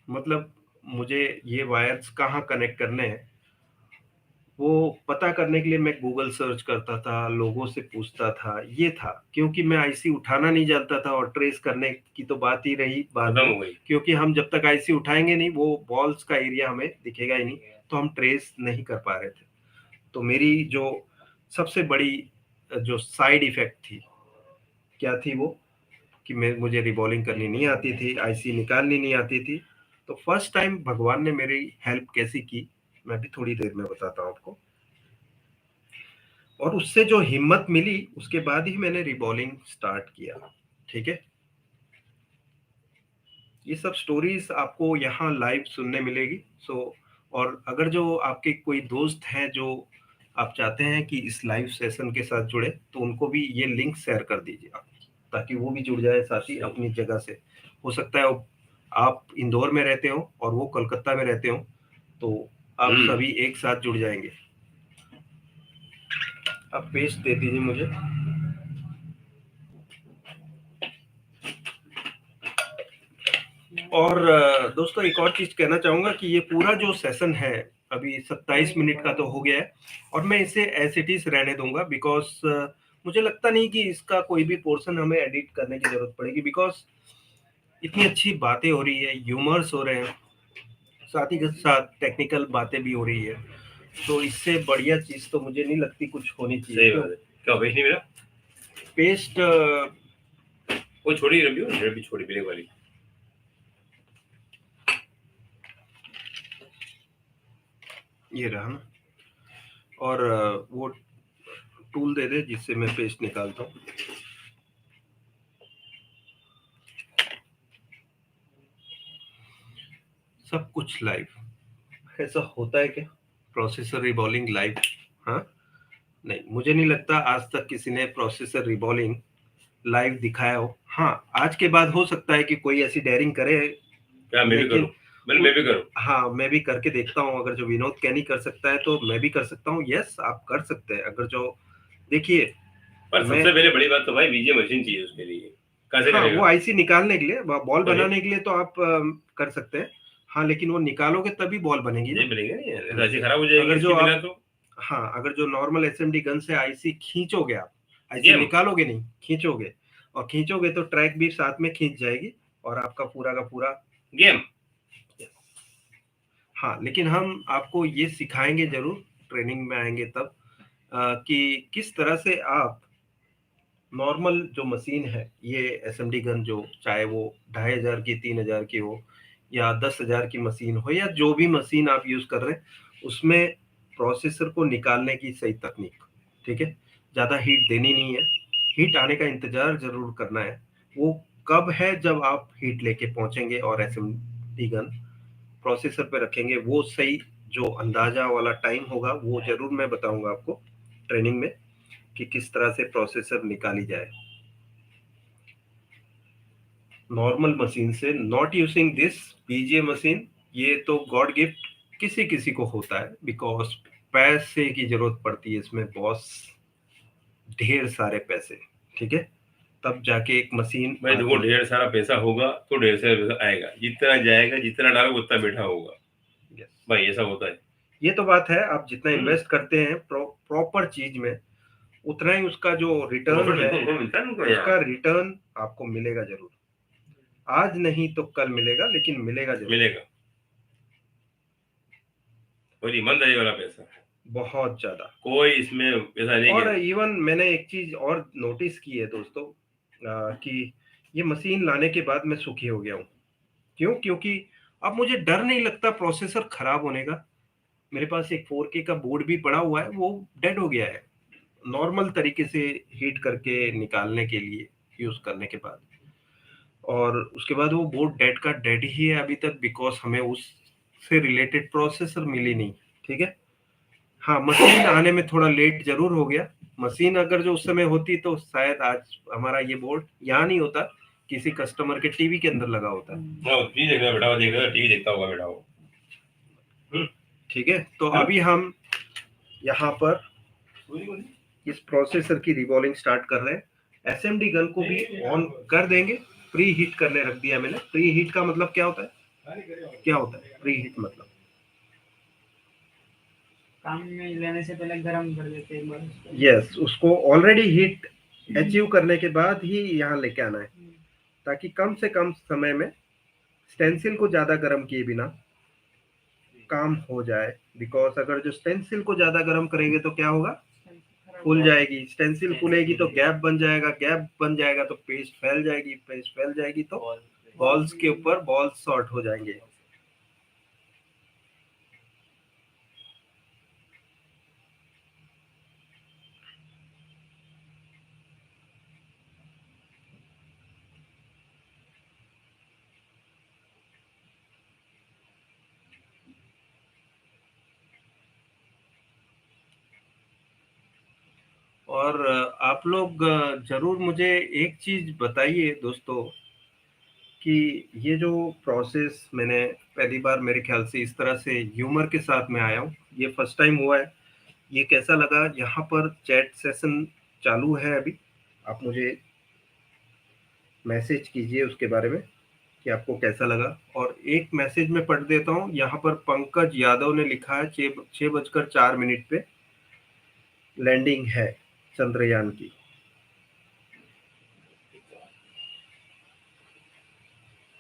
मतलब मुझे ये वायर्स कहाँ कनेक्ट करने हैं, वो पता करने के लिए मैं गूगल सर्च करता था, लोगों से पूछता था, ये था। क्योंकि मैं आईसी उठाना नहीं जानता था, और ट्रेस करने की तो बात ही रही बाद खत्म में, हो गई। क्योंकि हम जब तक आईसी उठाएंगे नहीं, वो बॉल्स का एरिया हमें दिखेगा ही नहीं, तो हम ट्रेस नहीं कर पा रहे थे। तो मेरी जो सबसे बड़ी जो साइड इफेक्ट थी, क्या थी वो, कि मुझे रिबॉलिंग करनी नहीं आती थी, आईसी निकालनी नहीं आती थी। तो फर्स्ट टाइम भगवान ने मेरी हेल्प कैसी की, मैं भी थोड़ी देर में बताता हूँ आपको। और उससे जो हिम्मत मिली, उसके बाद ही मैंने रिबॉलिंग स्टार्ट किया, ठीक है। ये सब स्टोरीज आपको यहाँ लाइव सुनने मिलेगी। सो और अगर जो आपके कोई दोस्त हैं जो आप चाहते हैं कि इस लाइव सेशन के साथ जुड़े, तो उनको भी ये लिंक शेयर कर दीजिए आप, ताकि वो भी जुड़ जाए साथ ही अपनी जगह से। हो सकता है आप इंदौर में रहते हो और वो कोलकाता में रहते हो, तो आप सभी एक साथ जुड़ जाएंगे। आप पेस्ट दे दीजिए मुझे। और दोस्तों एक और चीज कहना चाहूंगा कि ये पूरा जो सेशन है अभी 27 मिनट का तो हो गया है, और मैं इसे एज इट इज रहने दूंगा, बिकॉज मुझे लगता नहीं कि इसका कोई भी पोर्शन हमें एडिट करने की जरूरत पड़ेगी, बिकॉज इतनी अच्छी बातें हो रही है, ह्यूमर्स हो रहे हैं, साथ ही के साथ टेक्निकल बातें भी हो रही है, तो इससे बढ़िया चीज तो मुझे नहीं लगती कुछ होनी चाहिए। सही बात है। क्या पेस्ट नहीं मिला? पेस्ट वो छोड़ी रबी छोड़ी ब्लैक वाली। ये रहा ना, और वो टूल दे दे जिससे मैं पेस्ट निकालता हूँ। सब कुछ लाइव, ऐसा होता है क्या प्रोसेसर रिबॉलिंग लाइव? हाँ, नहीं, मुझे नहीं लगता आज तक किसी ने प्रोसेसर रिबॉलिंग लाइव दिखाया हो। हाँ, आज के बाद हो सकता है कि कोई ऐसी डेयरिंग करे, क्या मैं भी करूं? मैं भी करूं। हाँ, मैं भी करके देखता हूँ। अगर जो विनोद कैनी कर सकता है तो मैं भी कर सकता हूँ। यस, आप कर सकते हैं। अगर जो देखिए, पर सबसे पहले बड़ी बात तो भाई बीजे मशीन चाहिए उसके लिए। कैसे हाँ, करेगा? वो आईसी निकालने के लिए, बॉल बनाने के लिए तो आप कर सकते हैं। हाँ, लेकिन वो निकालोगे तभी बॉल बनेगी ना। ये बनेगा नहीं, आईसी खराब हो जाएगी अगर जो इसके बिना आप, तो। हाँ, अगर जो नॉर्मल एसएमडी गन से आईसी खींचोगे आप, आईसी गेम निकालोगे नहीं, खींचोगे, और खींचोगे तो ट्रैक भी साथ में खींच जाएगी, और आपका पूरा का पूरा गेम। हाँ, लेकिन हम आपको ये सिखाएंगे जरूर, ट्रेनिंग में आएंगे तब, कि किस तरह से आप नॉर्मल जो मशीन है, ये एसएमडी गन जो, चाहे वो 2500 की, 3000 की हो, या 10,000 की मशीन हो, या जो भी मशीन आप यूज कर रहे हैं, उसमें प्रोसेसर को निकालने की सही तकनीक, ठीक है। ज्यादा हीट देनी नहीं है, हीट आने का इंतजार जरूर करना है। वो कब है जब आप हीट लेके पहुंचेंगे और एसएमडी गन प्रोसेसर पे रखेंगे, वो सही जो अंदाजा वाला टाइम होगा वो जरूर मैं बताऊंगा आपको ट्रेनिंग में कि किस तरह से प्रोसेसर निकाली जाए नॉर्मल मशीन से, नॉट यूजिंग दिस बीजे मशीन। ये तो गॉड गिफ्ट किसी किसी को होता है, बिकॉज पैसे की जरूरत पड़ती है इसमें बॉस, ढेर सारे पैसे, ठीक है, तब जाके एक मशीन भाई देखो, ढेर सारा पैसा होगा तो ढेर सारा पैसा आएगा, जितना जाएगा जितना डालोगे उतना बैठा होगा। yes. भाई ऐसा होता है। ये तो बात है, आप जितना इन्वेस्ट करते हैं प्रॉपर चीज में उतना ही उसका जो रिटर्न है उसका रिटर्न आपको मिलेगा जरूर, आज नहीं तो कल मिलेगा, लेकिन मिलेगा जरूर, मिलेगा। और ईमानदारी वाला पैसा है, बहुत ज्यादा, कोई इसमें ऐसा नहीं। और इवन मैंने एक चीज और नोटिस की है दोस्तों, कि ये मशीन लाने के बाद मैं सुखी हो गया हूँ। क्यों? क्योंकि अब मुझे डर नहीं लगता प्रोसेसर खराब होने का। मेरे पास एक 4K का बोर्ड भी पड़ा हुआ है, वो डेड हो गया है नॉर्मल तरीके से हीट करके निकालने के लिए यूज करने के बाद, और उसके बाद वो बोर्ड डेड का डेड ही है अभी तक, बिकॉज हमें उससे रिलेटेड प्रोसेसर मिली नहीं, ठीक है। हाँ, मशीन आने में थोड़ा लेट जरूर हो गया, मशीन अगर जो उस समय होती तो शायद आज हमारा ये बोर्ड यहाँ नहीं होता, किसी कस्टमर के टीवी के अंदर लगा होता। टीवी देख रहा बेटा, वो देख रहा टीवी देखता होगा बेटा वो। ठीक है, तो अभी हम यहाँ पर इस प्रोसेसर की रिवॉल्विंग स्टार्ट कर रहे हैं। एसएमडी गन को भी ऑन कर देंगे, प्री हीट करने रख दिया मैंने। प्री हीट का मतलब क्या होता है? क्या होता है प्री हीट मतलब? काम में लेने से पहले गर्म कर देते हैं बस। यस, उसको ऑलरेडी हीट अचीव करने के बाद ही यहाँ लेके आना है, ताकि कम से कम समय में स्टेंसिल को ज्यादा गर्म किए बिना काम हो जाए। बिकॉज अगर जो स्टेंसिल को ज्यादा गर्म करेंगे तो क्या होगा? फूल जाएगी, स्टेंसिल फूलेगी तो गैप बन जाएगा, गैप बन जाएगा तो पेस्ट फैल जाएगी, पेस्ट फैल जाएगी तो बॉल्स के ऊपर बॉल्स शॉर्ट हो जाएंगे। और आप लोग जरूर मुझे एक चीज बताइए दोस्तों, कि ये जो प्रोसेस मैंने पहली बार मेरे ख्याल से इस तरह से ह्यूमर के साथ में आया हूँ, ये फर्स्ट टाइम हुआ है, ये कैसा लगा? यहाँ पर चैट सेशन चालू है अभी, आप मुझे मैसेज कीजिए उसके बारे में कि आपको कैसा लगा। और एक मैसेज मैं पढ़ देता हूँ, यहाँ पर पंकज यादव ने लिखा है 6:04 पे लैंडिंग है चंद्रयान की।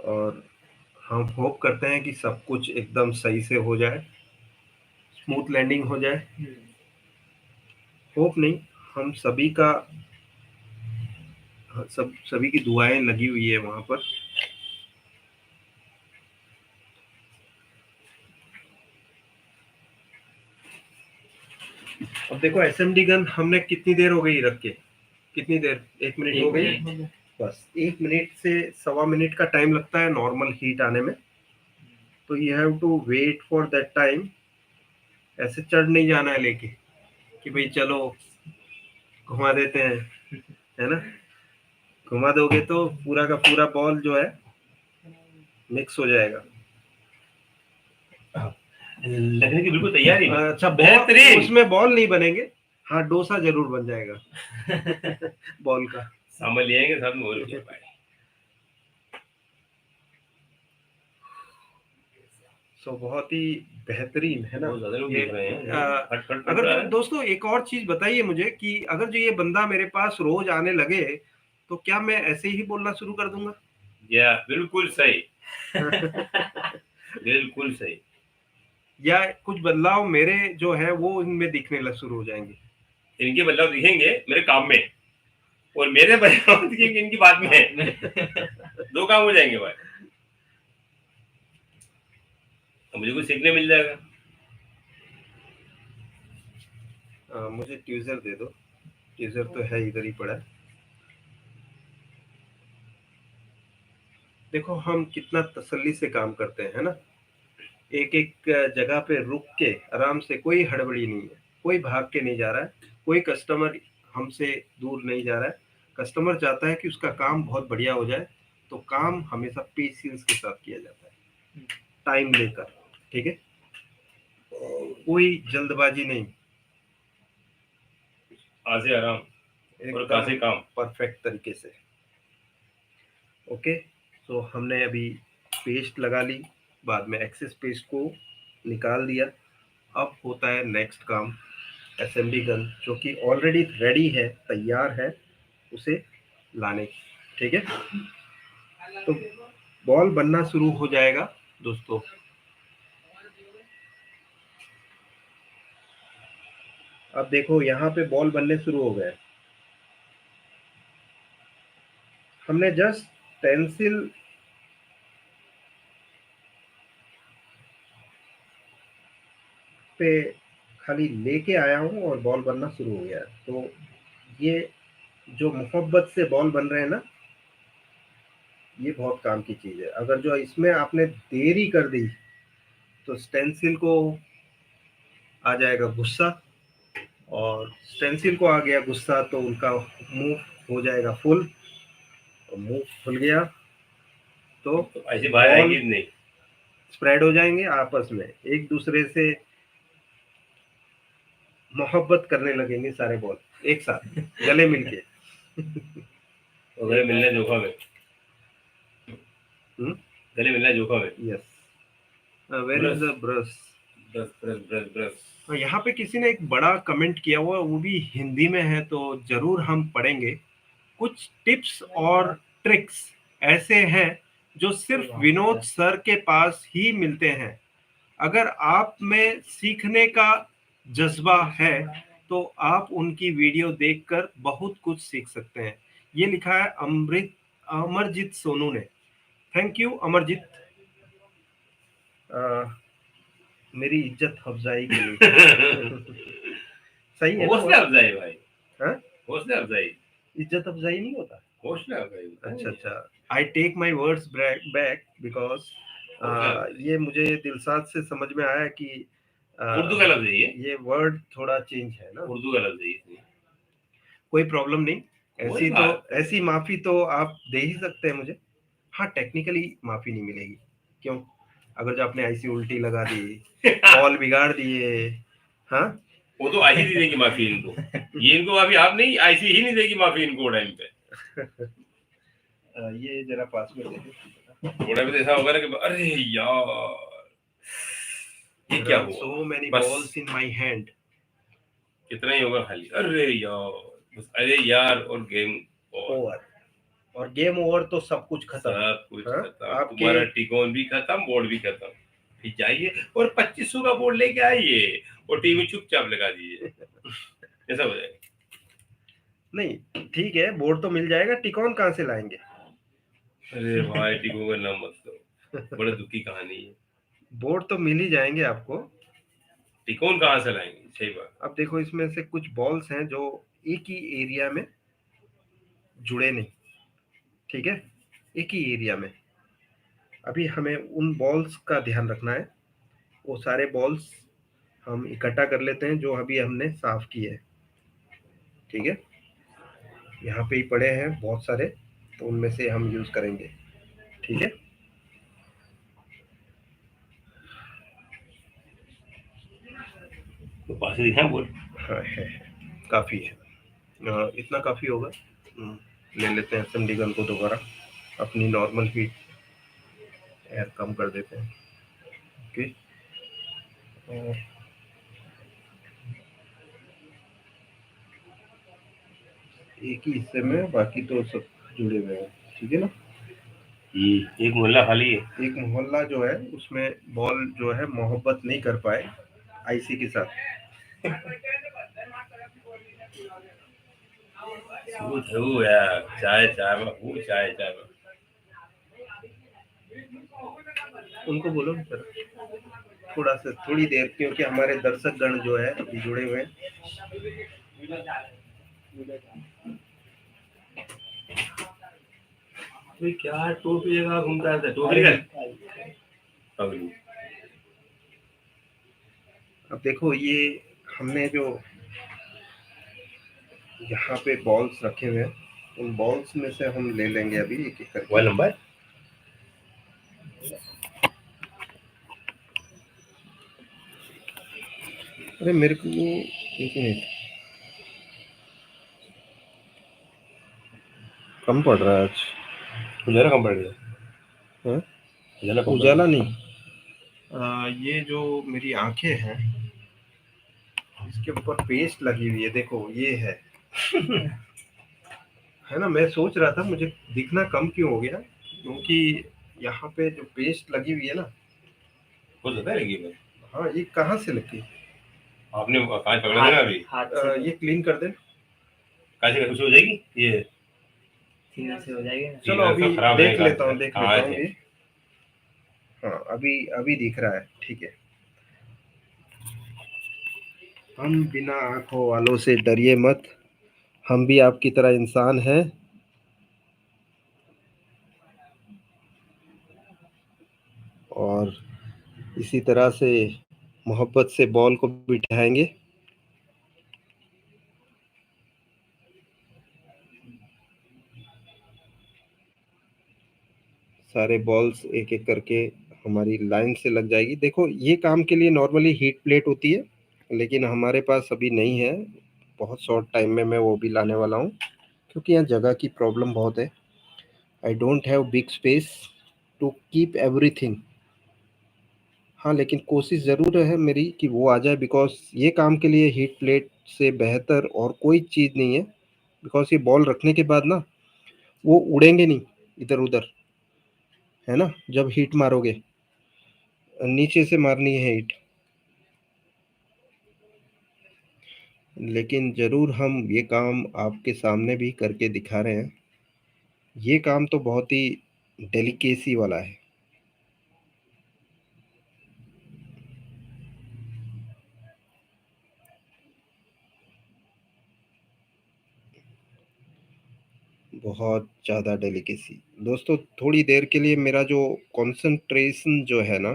और हम होप करते हैं कि सब कुछ एकदम सही से हो जाए, स्मूथ लैंडिंग हो जाए। होप नहीं, हम सभी का सभी की दुआएं लगी हुई है वहां पर। अब देखो, एसएमडी गन हमने कितनी देर हो गई रख के, कितनी देर? 1 मिनट हो गई, बस 1 मिनट से 1.25 मिनट का टाइम लगता है नॉर्मल हीट आने में, तो you have to wait for that time. ऐसे चढ़ नहीं जाना है लेके कि भाई चलो घुमा देते हैं, है ना? घुमा दोगे तो पूरा का पूरा बॉल जो है मिक्स हो जाएगा। लगने की बिल्कुल तैयारी। अच्छा, बेहतरीन, उसमें बॉल नहीं बनेंगे, हाँ डोसा जरूर बन जाएगा बॉल का। सामान ले आएंगे साथ में, और क्या भाई। सो बहुत ही बेहतरीन है ना ये। अगर दोस्तों एक और चीज बताइए मुझे कि अगर जो ये बंदा मेरे पास रोज आने लगे तो क्या मैं ऐसे ही बोलना शुरू कर दूंगा? या बिल्कुल सही बिल्कुल सही। या कुछ बदलाव मेरे जो है वो इनमें दिखने लग शुरू हो जाएंगे? इनके बदलाव दिखेंगे मेरे काम में, और मेरे बदलाव दिखेंगे इनकी बात में दो काम हो जाएंगे भाई, तो मुझे कुछ सीखने मिल जाएगा। मुझे ट्यूजर दे दो, ट्यूजर तो है इधर ही पड़ा है। देखो हम कितना तसल्ली से काम करते हैं, है ना। एक एक जगह पे रुक के आराम से, कोई हड़बड़ी नहीं है, कोई भाग के नहीं जा रहा है, कोई कस्टमर हमसे दूर नहीं जा रहा है। कस्टमर चाहता है कि उसका काम बहुत बढ़िया हो जाए, तो काम हमेशा पेशेंस के साथ किया जाता है, टाइम लेकर, ठीक है, कोई जल्दबाजी नहीं, आज से आराम और कहाँ से एकदम काम। परफेक्ट तरीके से। ओके, तो हमने अभी पेस्ट लगा ली, बाद में एक्सेस पेस्ट को निकाल दिया। अब होता है नेक्स्ट काम, असेंबली गन, जो कि ऑलरेडी रेडी है, तैयार है उसे लाने की, ठीक है। तो बॉल बनना शुरू हो जाएगा दोस्तों। अब देखो यहाँ पे बॉल बनने शुरू हो गए। हमने जस्ट पेंसिल पे खाली लेके आया हूँ और बॉल बनना शुरू हो गया। तो ये जो मोहब्बत से बॉल बन रहे हैं ना, ये बहुत काम की चीज है। अगर जो इसमें आपने देरी कर दी तो स्टेंसिल को आ जाएगा गुस्सा, और स्टेंसिल को आ गया गुस्सा तो उनका मुंह हो जाएगा फुल, और मुंह खुल गया तो ऐसे बाहर आएगी नहीं। स्प्रेड हो जाएंगे आपस में, एक दूसरे से मोहब्बत करने लगेंगे सारे बॉल एक साथ गले मिलके। गले मिलने जोखा में, गले मिलने जोखा में। Yes, where is the brush. Brush brush brush brush. यहाँ पे किसी ने एक बड़ा कमेंट किया हुआ, वो भी हिंदी में है, तो जरूर हम पढ़ेंगे। कुछ टिप्स और ट्रिक्स ऐसे हैं जो सिर्फ विनोद सर के पास ही मिलते हैं। अगर आप में सीखने का जज्बा है तो आप उनकी वीडियो देखकर बहुत कुछ सीख सकते हैं। ये लिखा है अमरजीत सोनू ने। थैंक यू अमरजीत, मेरी इज्जत अफजाई के लिए। सही है, हौसला अफजाई भाई। हाँ? हौसला अफजाई, इज्जत अफजाई नहीं होता। हौसला अफजाई। अच्छा अच्छा, I take my words back because ये मुझे दिलसाद से समझ में आया कि उर्दू का लफ्ज है ये वर्ड थोड़ा चेंज है ना। उर्दू का लफ्ज है। कोई प्रॉब्लम नहीं, कोई बात तो ऐसी माफी तो आप दे ही सकते हैं मुझे। हाँ, टेक्निकली माफी नहीं मिलेगी। क्यों? अगर जो आपने ऐसी उल्टी लगा दी, बॉल बिगाड़ दिए, हाँ, वो तो ऐसी नहीं देगी माफी इनको। ये इनको माफी आप नहीं, ऐसी ही नहीं देगी माफी इनको टाइम पे। ये जरा पास में दे दो। थोड़ा भी तो ऐसा होगा ना कि अरे यार ये क्या हुआ। So many बस balls in my hand. कितना ही होगा खाली अरे यार, बस अरे यार और गेम ओवर, और गेम ओवर तो सब कुछ खत्म। सब कुछ हाँ? खत्म, आपके तुम्हारा टिकोन भी खत्म, बोर्ड भी खत्म। फिर जाइए और 2500 का बोर्ड लेके आइए और टीवी चुपचाप लगा दीजिए। ऐसा हो जाएगा। नहीं, ठीक है, बोर्ड तो मिल जाएगा, टिकॉन कहाँ से लाएंगे? अरे भाई टिको का नाम मत लो, बड़ा दुखी कहानी है। बोर्ड तो मिल ही जाएंगे आपको, टिकोन कहाँ से लाएंगे? सही बात। अब देखो इसमें से कुछ बॉल्स हैं जो एक ही एरिया में जुड़े नहीं, ठीक है, एक ही एरिया में। अभी हमें उन बॉल्स का ध्यान रखना है। वो सारे बॉल्स हम इकट्ठा कर लेते हैं जो अभी हमने साफ किए हैं, ठीक है। यहाँ पे ही पड़े हैं बहुत सारे, तो उनमें से हम यूज करेंगे, ठीक है। तो पास दिखा बोल। हाँ है, काफी है, इतना काफी होगा। ले लेते हैं असेंबली गन को दोबारा, अपनी नॉर्मल हीट एयर कम कर देते हैं। ओके, एक ही हिस्से में, बाकी तो सब जुड़े हुए हैं, ठीक है ना। एक मोहल्ला खाली है। एक मोहल्ला जो है उसमें बॉल जो है मोहब्बत नहीं कर पाए आईसी के साथ। वो यार चाय चाय में, वो चाय चाय में उनको बोलो थोड़ा सा, थोड़ी देर, क्योंकि हमारे दर्शक गण जो है अभी जुड़े हुए हैं। तो क्या टोपी जगह घूमता था, टोपी का पगलू। अब देखो ये हमने जो यहाँ पे बॉल्स रखे हुए हैं, उन बॉल्स में से हम ले लेंगे अभी एक एक करके। मोबाइल नंबर अरे मेरे को एक मिनट, कम पड़ रहा है आज। उजाला कम पड़ गया, हाँ? उजाला कम पड़ उजाला गया। नहीं, ये जो मेरी आंखें हैं इसके ऊपर पेस्ट लगी हुई है, देखो ये है है ना। मैं सोच रहा था मुझे दिखना कम क्यों हो गया, क्योंकि यहाँ पे जो पेस्ट लगी हुई है ना। हो सकता है लगी भाई, हाँ, ये कहाँ से लगी? आपने कांच पकड़ा था ना अभी, हाथ से ये क्लीन कर देना। कांच का कुछ हो जाएगी ये, सीने से हो जाएगी ना। चलो ये अभी सब खराब देख है लेता हूँ, कांच, देख हाँ, लेता हूँ है। ये। हाँ, अभी अभी दिख रहा है, ठीक है। हम बिना आंखों वालों से डरिए मत, हम भी आपकी तरह इंसान हैं। और इसी तरह से मोहब्बत से बॉल को बिठाएंगे। सारे बॉल्स एक एक करके हमारी लाइन से लग जाएगी। देखो ये काम के लिए नॉर्मली हीट प्लेट होती है, लेकिन हमारे पास अभी नहीं है। बहुत शॉर्ट टाइम में मैं वो भी लाने वाला हूँ, क्योंकि यहाँ जगह की प्रॉब्लम बहुत है। I don't have big space to keep everything. हाँ, लेकिन कोशिश ज़रूर है मेरी कि वो आ जाए, बिकॉज़ ये काम के लिए हीट प्लेट से बेहतर और कोई चीज़ नहीं है। बिकॉज़ ये बॉल रखने के बाद ना वो उड़ेंगे नहीं इधर-उधर, है ना? जब हीट मारोगे, नीचे से मारनी है हीट। लेकिन ज़रूर हम ये काम आपके सामने भी करके दिखा रहे हैं। ये काम तो बहुत ही डेलिकेसी वाला है। बहुत ज़्यादा डेलिकेसी। दोस्तों थोड़ी देर के लिए मेरा जो कंसंट्रेशन जो है ना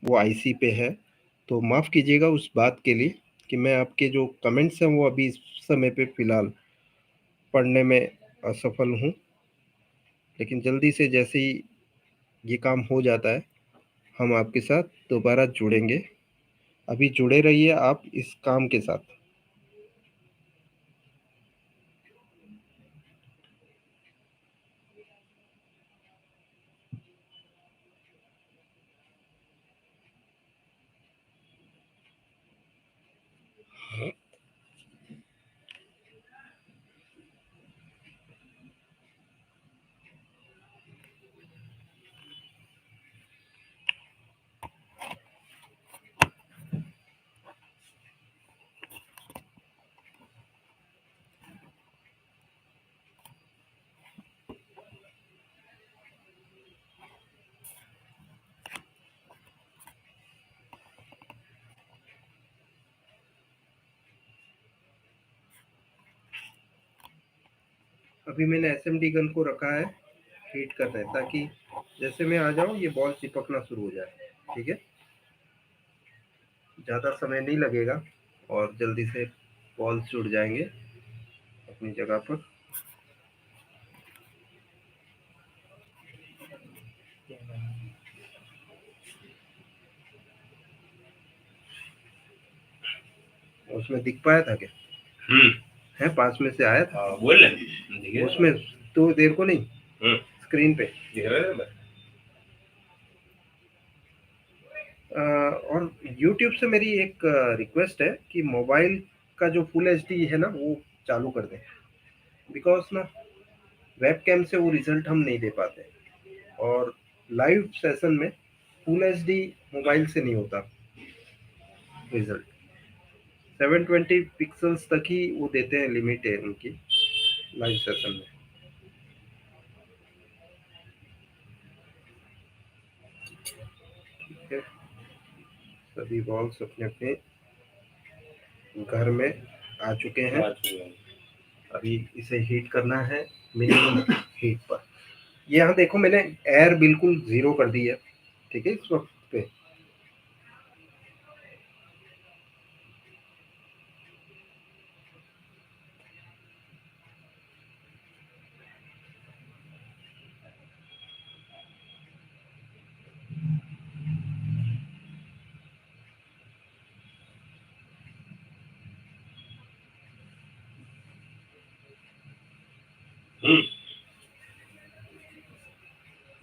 वो आईसी पे है, तो माफ़ कीजिएगा उस बात के लिए कि मैं आपके जो कमेंट्स हैं वो अभी इस समय पे फ़िलहाल पढ़ने में असफल हूँ। लेकिन जल्दी से जैसे ही ये काम हो जाता है हम आपके साथ दोबारा जुड़ेंगे। अभी जुड़े रहिए आप इस काम के साथ। अभी मैंने एसएमडी गन को रखा है हीट करने, ताकि जैसे मैं आ जाऊं ये बॉल चिपकना शुरू हो जाए। ठीक है, ज़्यादा समय नहीं लगेगा और जल्दी से बॉल्स जुड़ जाएंगे अपनी जगह पर। उसमें दिख पाया था क्या? है, पास में से आया था। बोल रहे उसमें तो देर को नहीं, स्क्रीन पे दिख रहा है। और YouTube से मेरी एक रिक्वेस्ट है कि मोबाइल का जो फुल एचडी है ना वो चालू कर दें, बिकॉज ना वेब कैम से वो रिजल्ट हम नहीं दे पाते, और लाइव सेशन में फुल एचडी मोबाइल से नहीं होता रिजल्ट। 720 पिक्सल्स तक ही वो देते हैं, लिमिट है उनकी लाइव सेशन में। ठीक है, सभी बॉल्स अपने अपने घर में आ चुके हैं। अभी इसे हीट करना है मिनिमम हीट पर। यहाँ देखो मैंने एयर बिल्कुल 0 कर दी है, ठीक है इस वक्त पे।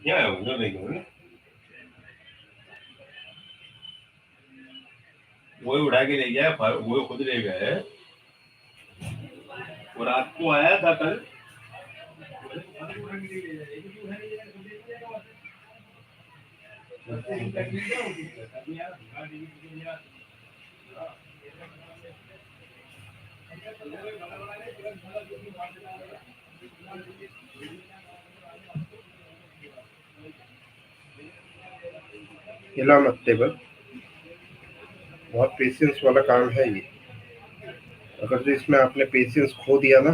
क्या है उधर नहीं, वही उठा के ले गया, वो खुद ले गया है। वो रात को आया था कल। हिला मत टेबल, बहुत पेशेंस वाला काम है ये। अगर जो इसमें आपने पेशेंस खो दिया ना,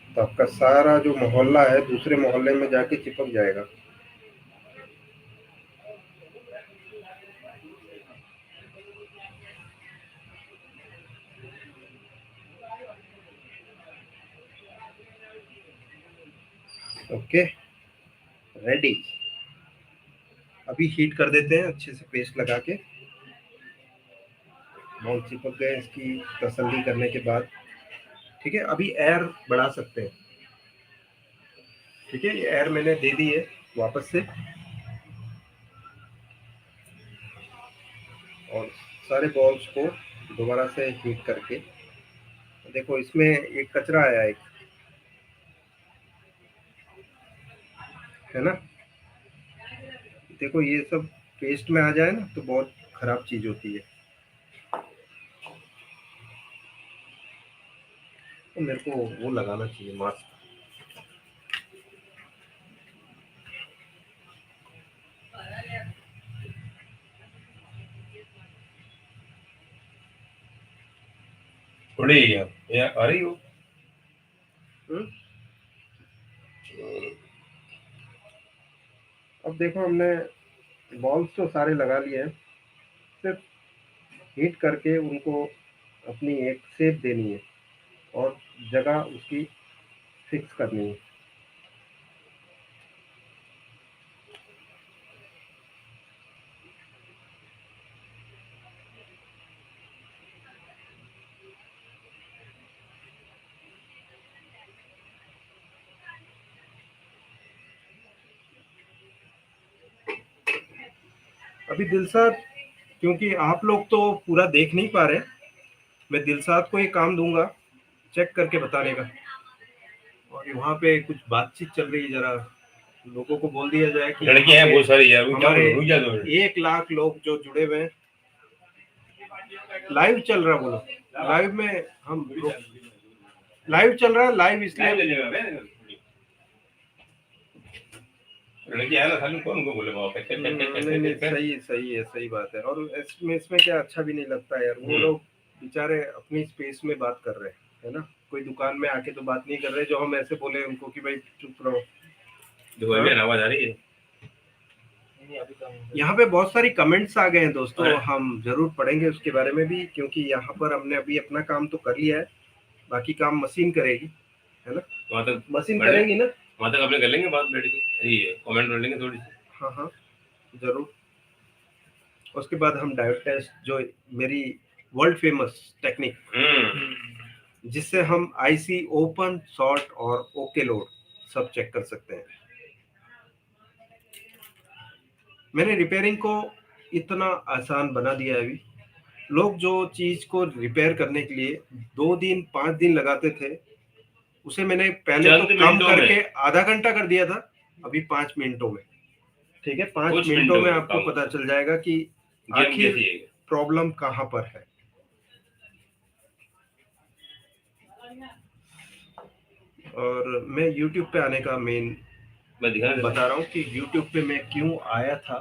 तो आपका सारा जो मोहल्ला है दूसरे मोहल्ले में जाके चिपक जाएगा। Okay ready. अभी हीट कर देते हैं अच्छे से पेस्ट लगा के। बॉल चिपक गए इसकी तसल्ली करने के बाद, ठीक है। अभी एयर बढ़ा सकते हैं, ठीक है। ये एयर मैंने दे दी है वापस से, और सारे बॉल्स को दोबारा से हीट करके। देखो इसमें एक कचरा आया एक, है ना। देखो ये सब पेस्ट में आ जाए ना तो बहुत खराब चीज होती है। तो मेरे को वो लगाना चाहिए मास्क। थोड़ी ये आ रही हो। अब देखो हमने बॉल्स तो सारे लगा लिए हैं, सिर्फ हीट करके उनको अपनी एक शेप देनी है और जगह उसकी फिक्स करनी है। अभी दिलसाद, क्योंकि आप लोग तो पूरा देख नहीं पा रहे, मैं दिलसाद को ये काम दूंगा चेक करके बताने का। और वहाँ पे कुछ बातचीत चल रही है, जरा लोगों को बोल दिया जाए कि लड़कियां हैं बहुत सारी यार, हमारे रुक जा 2 मिनट। 1 लाख लोग जो जुड़े हुए हैं। लाइव चल रहा है, बोलो लाइव में हम लाइव चल रहा है, लाइव इसलिए लड़की है ना, खाली कौन उनको बोले नहीं सही सही है, सही बात है। और इसमें क्या अच्छा भी नहीं लगता है यार, वो लोग बेचारे अपनी स्पेस में बात कर रहे हैं, है ना। कोई दुकान में आके तो बात नहीं कर रहे जो हम ऐसे बोले उनको कि भाई चुप रहो। आवाज आ रही है। यहाँ पे बहुत सारी कमेंट्स आ गए हैं दोस्तों, हम जरूर पढ़ेंगे उसके बारे में भी, क्योंकि यहाँ पर हमने अभी अपना काम तो कर लिया है, बाकी काम मशीन करेगी, है ना। वहाँ तक मशीन करेगी ना, वहाँ तक अपने कर लेंगे बात बैठ के, कमेंट कर लेंगे थोड़ी सी। हाँ हाँ जरूर। उसके बाद हम डायोड टेस्ट, जो मेरी वर्ल्ड फेमस टेक्निक, जिससे हम आईसी ओपन, शॉर्ट और ओके लोड सब चेक कर सकते हैं। मैंने रिपेयरिंग को इतना आसान बना दिया है। अभी लोग जो चीज को रिपेयर करने के लिए 2 दिन 5 दिन लगाते थे, उसे मैंने पहले तो कम करके आधा घंटा कर दिया था, अभी 5 मिनटों में, ठीक है। 5 मिनटों में आपको पता चल जाएगा कि आखिर प्रॉब्लम कहाँ पर है। और मैं YouTube पे आने का मेन बता रहा हूँ कि YouTube पे मैं क्यों आया था।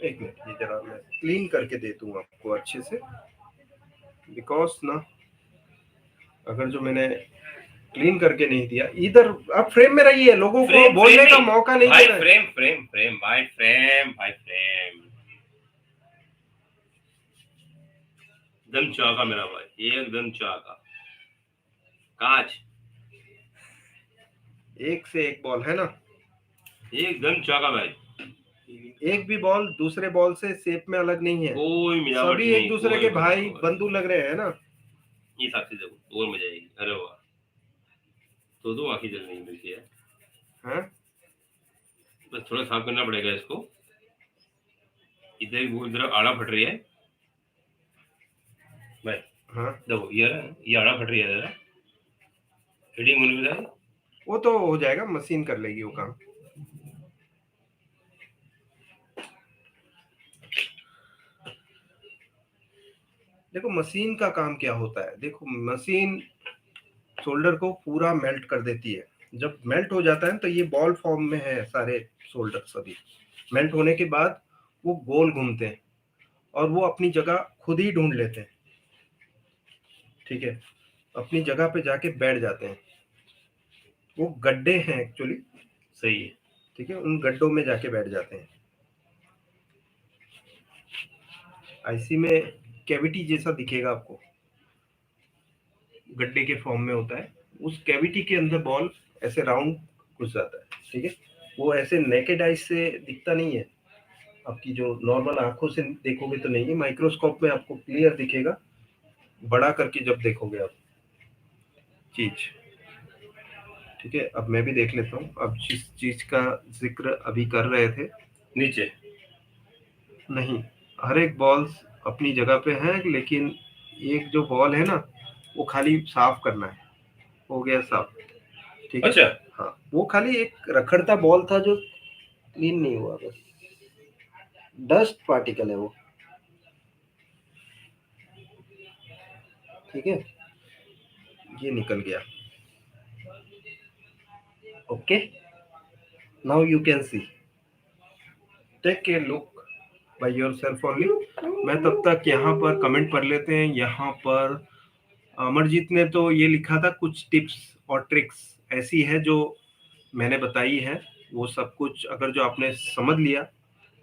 एक मिनट, ये जरा मैं क्लीन करके दे दूँ आपको अच्छे से, बिकॉज ना अगर जो मैंने क्लीन करके नहीं दिया इधर। आप फ्रेम में रहिए, लोगों को फ्रेम बोलने फ्रेम का नहीं, मौका नहीं भाई देना है। फ्रेम फ्रेम फ्रेम भाई फ्रेम भाई फ्रेम एकदम चौका मेरा भाई, एकदम चौका कांच, एक से एक बॉल है ना, एकदम चौका भाई, एक भी बॉल दूसरे बॉल से शेप में अलग नहीं है, कोई मिलावट सभी एक नहीं, दूसरे कोई के भाई मिलावट बंधु लग रहे हैं ना। ये हिसाब से देखो और मजा आएगी। अरे वाह, तो आंखें जल रही मिलती है। हाँ बस थोड़ा साफ करना पड़ेगा इसको, इधर इधर आड़ा फट रही है भाई, हाँ, देखो ये आड़ा फट रही है जरा, फिटिंग होने में जाए। वो तो हो जाएगा, मशीन कर लेगी वो काम। देखो मशीन का काम क्या होता है, देखो मशीन सोल्डर को पूरा मेल्ट कर देती है। जब मेल्ट हो जाता है तो ये बॉल फॉर्म में है सारे सोल्डर, सभी मेल्ट होने के बाद वो गोल घूमते हैं और वो अपनी जगह खुद ही ढूंढ लेते हैं, ठीक है, अपनी जगह पे जाके बैठ जाते हैं। वो गड्ढे हैं एक्चुअली, सही है, ठीक है, उन गड्ढों में जाके बैठ जाते हैं। आईसी में कैविटी जैसा दिखेगा आपको, गड्ढे के फॉर्म में होता है, उस कैविटी के अंदर बॉल ऐसे राउंड घुस जाता है, ठीक है। वो ऐसे नेकेड आई से दिखता नहीं है, आपकी जो नॉर्मल आंखों से देखोगे तो नहीं है, माइक्रोस्कोप में आपको क्लियर दिखेगा, बड़ा करके जब देखोगे आप चीज, ठीक है। अब मैं भी देख लेता हूँ, अब जिस चीज का जिक्र अभी कर रहे थे, नीचे नहीं, हर एक बॉल अपनी जगह पे है, लेकिन एक जो बॉल है ना वो खाली साफ करना है, हो गया साफ, ठीक है। अच्छा हाँ, वो खाली एक रखड़ता बॉल था जो क्लीन नहीं हुआ, बस डस्ट पार्टिकल है वो, ठीक है, ये निकल गया। Okay, now you can see, take a look by yourself only. मैं तब तक यहाँ पर कमेंट पढ़ लेते हैं। यहाँ पर अमरजीत ने तो ये लिखा था कुछ टिप्स और ट्रिक्स ऐसी है जो मैंने बताई है, वो सब कुछ अगर जो आपने समझ लिया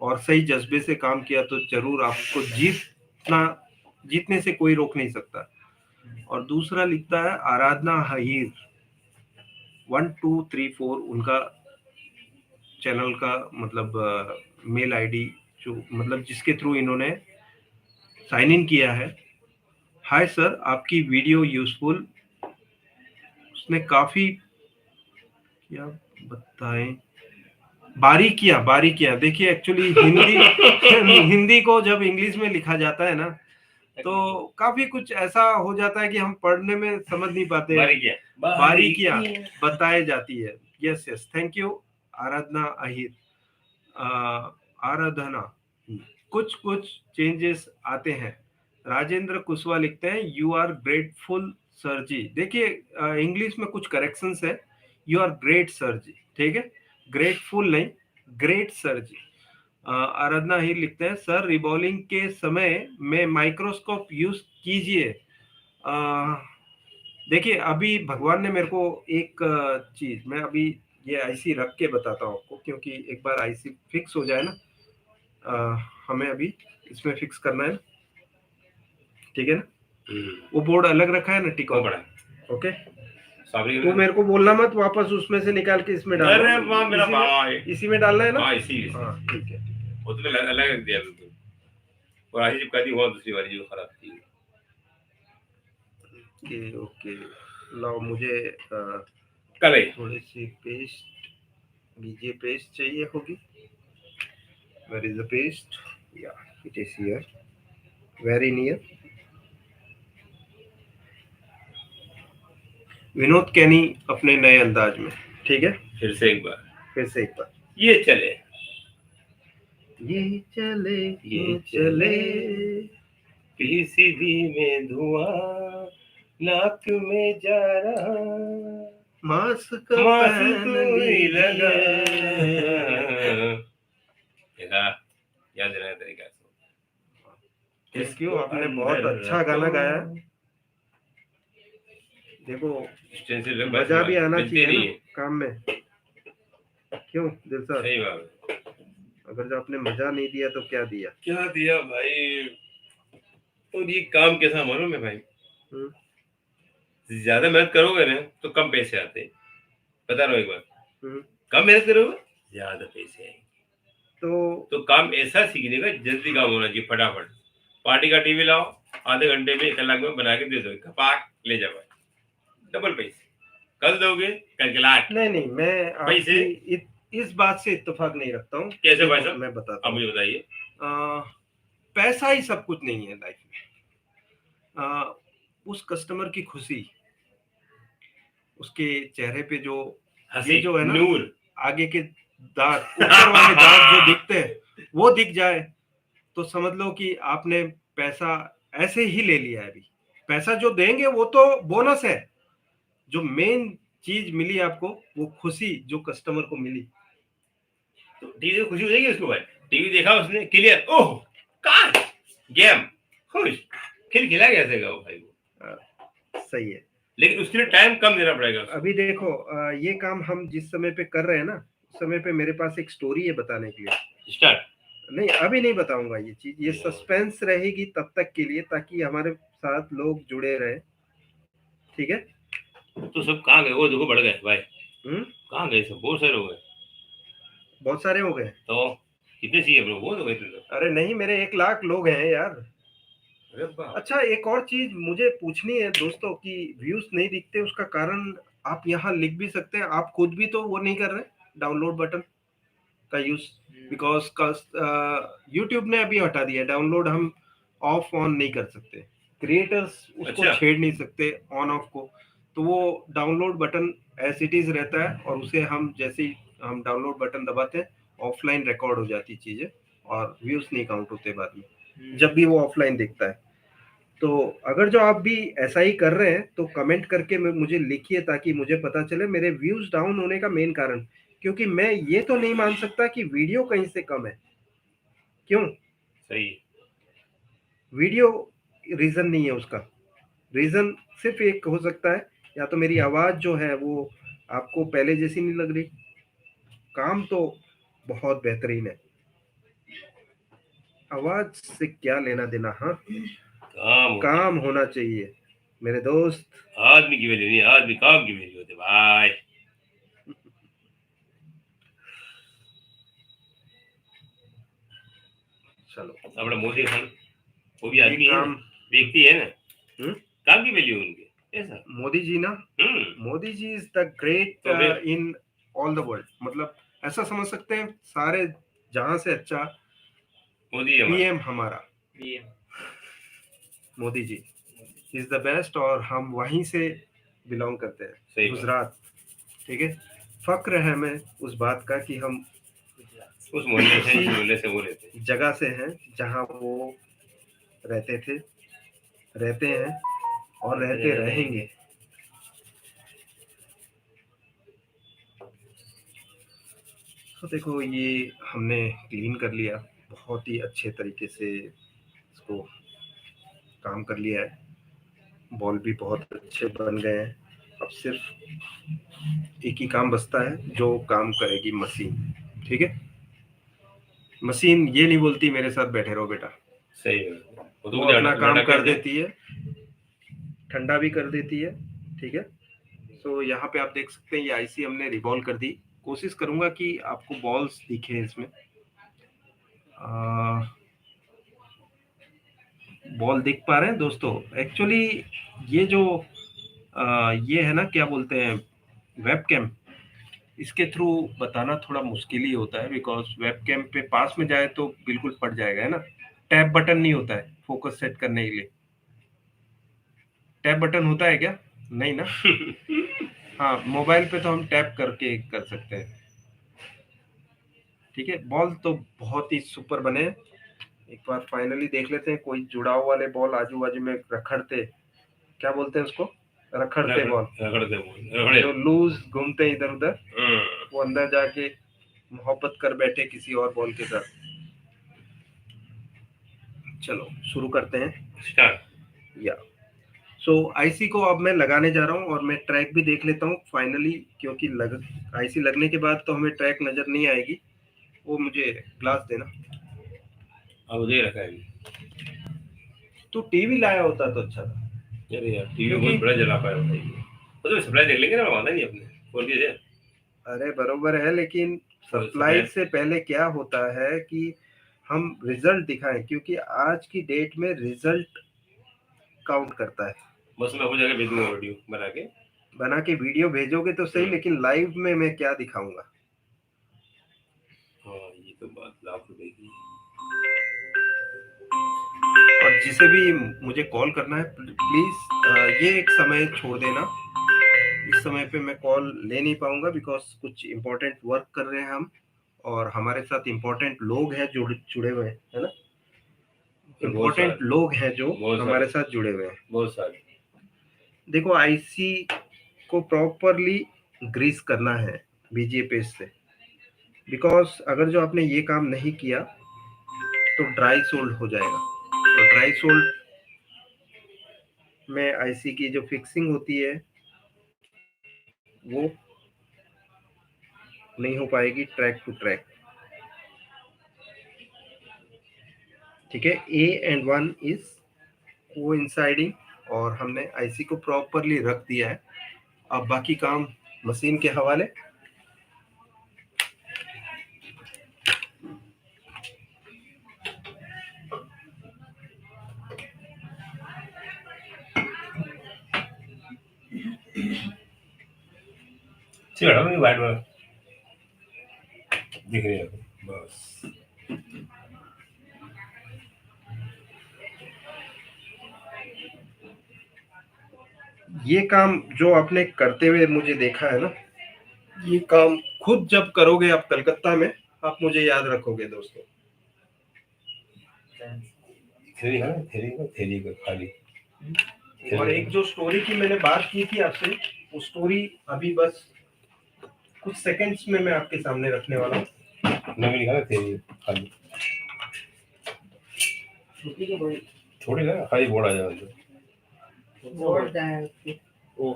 और सही जज्बे से काम किया तो जरूर आपको जीतने से कोई रोक नहीं सकता। और दूसरा लिखता है आराधना हहीर 1234, उनका चैनल का मतलब मेल आईडी, जो मतलब जिसके थ्रू इन्होंने साइन इन किया है। हाय सर, आपकी वीडियो यूजफुल, उसने काफी क्या बताएं, बारीकियां देखिए। एक्चुअली हिंदी को जब इंग्लिश में लिखा जाता है ना तो काफी कुछ ऐसा हो जाता है कि हम पढ़ने में समझ नहीं पाते हैं, बारीकियां बताई जाती है। यस यस, थैंक यू आराधना अहिर, आराधना। कुछ कुछ चेंजेस आते हैं। राजेंद्र कुशवाहा लिखते हैं यू आर ग्रेटफुल सर जी। देखिए इंग्लिश में कुछ करेक्शंस है, यू आर ग्रेट सर जी, ठीक है, ग्रेटफुल नहीं, ग्रेट सर जी। आराधना ही लिखते हैं सर रिबॉलिंग के समय में माइक्रोस्कोप यूज कीजिए। देखिए अभी भगवान ने मेरे को एक चीज, मैं अभी ये आईसी रख के बताता हूँ आपको, क्योंकि एक बार आईसी फिक्स हो जाए ना, हमें अभी इसमें फिक्स करना है, ठीक है ना। वो बोर्ड अलग रखा है ना टिको, ओके, तो मेरे को बोलना मत वापस उसमें से निकाल के इसमें डाल, अरे वाह मेरा भाई, इसी में डालना है ना, हाँ इसी हाँ ठीक है। वो तो अलग रख दिया बिल्कुल, और आगे चिपका दी वहाँ दूसरी वाली जो खराब थी। ओके ओके, लाओ मुझे करे थोड़ी सी पेस्ट, बीजे पेस्ट चाहिए होगी। वेयर इज द पेस्ट, या it is here, very near. Vinod कैनी अपने नए अंदाज में, ठीक है, फिर से एक बार, फिर से एक बार, ये चले ये चले पीसीबी में धुआं नाक में जा रहा, मास्क मास्क पहन लगा, लीजिए। देखा याद रहना तरीका से। थैंक यू, आपने बहुत अच्छा गाना गाया है। देखो स्टेंसिल मजा भी आना मिलते चाहिए नहीं ना है। काम में, क्यों दिल सर? सही बात है। अगर जो आपने मजा नहीं दिया तो क्या दिया? क्या दिया भाई? और ये काम कैसा मालूम है भाई, हम्म, ज्यादा मेहनत करोगे ना तो कम पैसे आते हैं, बता रहा हूँ एक बार। हम्म। कम मेहनत करोगे ज्यादा पैसे आएंगे। तो तो काम ऐसा सीखने का जल्दी काम होना चाहिए, फटाफट। पार्टी का टीवी लाओ, आधे घंटे में 1 लाख में बना के दे दो, खपाक ले जाओ भाई, डबल पैसे। कल दोगे कल के लाख नहीं नहीं, मैं पैसे। आपकी इस बात से इत्तेफाक नहीं रखता हूँ। कैसे भाई देखो साहब, मैं बताता आप हूँ, मुझे बताइए। पैसा ही सब कुछ नहीं है लाइफ में। उस कस्टमर की खुशी, उसके चेहरे पे जो हंसी, ये जो है ना नूर। आगे के दांत, ऊपर वाले दांत जो दिखते हैं वो दिख जाए तो समझ लो कि आपने पैसा ऐसे ही ले लिया है। अभी पैसा जो देंगे वो तो बोनस है, जो मेन चीज मिली आपको वो खुशी जो कस्टमर को मिली। तो टीवी से खुशी हो जाएगी उसको भाई, टीवी देखा उसने क्लियर, ओह कार गेम खुश, खिला कैसे गा भाई वो। सही है, लेकिन उसके लिए टाइम कम देना पड़ेगा उसको। अभी देखो ये काम हम जिस समय पे कर रहे हैं ना, उस समय पे मेरे पास एक स्टोरी है बताने के लिए। स्टार्ट। नहीं अभी नहीं बताऊंगा ये चीज, ये सस्पेंस रहेगी तब तक के लिए ताकि हमारे साथ लोग जुड़े रहे, ठीक है? तो सब कहाँ गए, वो देखो बढ़ गए भाई, हम्म, कहाँ गए सब, बहुत सारे हो गए। बहुत सारे हो गए। तो कितने चाहिए ब्रो, बहुत हो गए थे। अरे नहीं, मेरे 1 लाख लोग हैं यार। अरे बाप। अच्छा एक और चीज मुझे पूछनी है दोस्तों कि व्यूज नहीं दिखते उसका कारण आप यहाँ लिख भी सकते हैं, आप खुद भी तो वो नहीं कर रहे डाउनलोड बटन का यूज, बिकॉज यूट्यूब ने अभी हटा दिया डाउनलोड, हम ऑफ ऑन नहीं कर सकते, क्रिएटर्स उसको अच्छा। छेड़ नहीं सकते ऑन ऑफ को। तो वो download button as it is रहता है और उसे हम जैसे ही हम डाउनलोड बटन दबाते हैं ऑफलाइन रिकॉर्ड हो जाती चीजें और व्यूज नहीं काउंट होते बाद में जब भी वो ऑफलाइन दिखता है। तो अगर जो आप भी ऐसा ही कर रहे हैं तो कमेंट करके मुझे लिखिए ताकि मुझे पता चले मेरे व्यूज डाउन होने का मेन कारण, क्योंकि मैं ये तो नहीं मान सकता कि वीडियो कहीं से कम है। क्यों? सही। वीडियो रीजन नहीं है उसका, रीजन सिर्फ एक हो सकता है, या तो मेरी आवाज जो है वो आपको पहले जैसी नहीं लग रही, काम तो बहुत बेहतरीन है, आवाज से क्या लेना देना, हाँ काम होना चाहिए मेरे दोस्त। आदमी की वैल्यू नहीं, आदमी काम की वैल्यू होती भाई। चलो अपना मोदी खान, वो भी आदमी है काम, ना, व्यक्ति है ना, काम की वैल्यू उनके ऐसा। मोदी जी ना, Modi ji is the great in all the world, मतलब ऐसा समझ सकते हैं सारे जहां से अच्छा मोदी पीएम हमारा PM Modi ji is the best, और हम वहीं से बिलोंग करते हैं, गुजरात, ठीक है? फक्र है हमें उस बात का कि हम उस मोहल्ले से वो रहते जगह से हैं जहां वो रहते थे, रहते हैं और रहते रहेंगे। तो देखो ये हमने क्लीन कर लिया, बहुत ही अच्छे तरीके से इसको काम कर लिया है, बॉल भी बहुत अच्छे बन गए हैं। अब सिर्फ एक ही काम बचता है जो काम करेगी मशीन, ठीक है? मशीन ये नहीं बोलती मेरे साथ बैठे रहो बेटा, सही है, वो वो अपना काम कर देती है, ठंडा भी कर देती है, ठीक है? सो यहाँ पे आप देख सकते हैं ये आईसी हमने रिवॉल्व कर दी, कोशिश करूंगा कि आपको बॉल्स दिखे इसमें, बॉल दिख पा रहे हैं दोस्तों? एक्चुअली ये जो ये है ना क्या बोलते हैं वेबकैम, इसके थ्रू बताना थोड़ा मुश्किल ही होता है बिकॉज वेबकैम पे पास में जाए तो बिल्कुल पड़ जाएगा, है ना? टैब बटन नहीं होता है फोकस सेट करने के लिए, टैब बटन होता है क्या? नहीं ना। हाँ मोबाइल पे तो हम टैप करके कर सकते हैं, ठीक है? बॉल तो बहुत ही सुपर बने, एक बार फाइनली देख लेते हैं कोई जुड़ाव वाले बॉल आजू बाजू में रखड़ते, क्या बोलते हैं उसको, रखड़ते बॉल, जो लूज घूमते हैं इधर उधर, वो अंदर जाके मोहब्बत कर बैठे किसी और बॉल के साथ। चलो शुरू करते हैं। स्टार्ट। या सो आईसी को अब मैं लगाने जा रहा हूँ और मैं ट्रैक भी देख लेता हूँ फाइनली, क्योंकि आईसी लगने के बाद तो हमें ट्रैक नजर नहीं आएगी। वो मुझे ग्लास देना। अब दे रखा है। तो टीवी लाया होता तो अच्छा था। अरे यार टीवी क्योंकि बहुत बड़ा जला पाया होता है ये। तो सप्लाई देख लेंगे ना, वादा नहीं अपने फोन के से। अरे बरोबर है, लेकिन तो सप्लाई सप्लाई से पहले क्या होता है कि हम रिजल्ट दिखाएं, क्योंकि आज की डेट में रिजल्ट काउंट करता है। बस मैं हो जाएगा, भेज दूंगा वीडियो बना के वीडियो भेजोगे तो सही, लेकिन लाइव में मैं क्या दिखाऊंगा। हाँ ये तो बात लाख रुपए की। और जिसे भी मुझे कॉल करना है प्लीज ये एक समय छोड़ देना। इस समय पे मैं कॉल ले नहीं पाऊंगा बिकॉज कुछ इम्पोर्टेंट वर्क कर रहे हैं हम, और हमारे साथ इम्पोर्टेंट लोग हैं जुड़े हुए हैं, है ना। इम्पोर्टेंट लोग हैं जो हमारे साथ जुड़े हुए हैं। बहुत सारे। देखो आईसी को प्रॉपरली ग्रीस करना है बीजीए पेस्ट से, बिकॉज अगर जो आपने ये काम नहीं किया तो ड्राई सोल्ड हो जाएगा। और ड्राई सोल्ड में आईसी की जो फिक्सिंग होती है वो नहीं हो पाएगी ट्रैक टू ट्रैक। ठीक है, ए एंड 1 इज कोइंसाइडिंग और हमने आईसी को प्रॉपरली रख दिया है। अब बाकी काम मशीन के हवाले। वाइट वाला दिख रही है बस। ये काम जो आपने करते हुए मुझे देखा है ना, ये काम खुद जब करोगे आप कलकत्ता में, आप मुझे याद रखोगे दोस्तों। थेरी का खाली। और एक जो स्टोरी की मैंने बात की थी आपसे, वो स्टोरी अभी बस कुछ सेकंड्स में मैं आपके सामने रखने वाला हूँ। थेरी खाली छोटी ना, खाली बोर्ड आ जाए बोर्ड है उसकी। ओ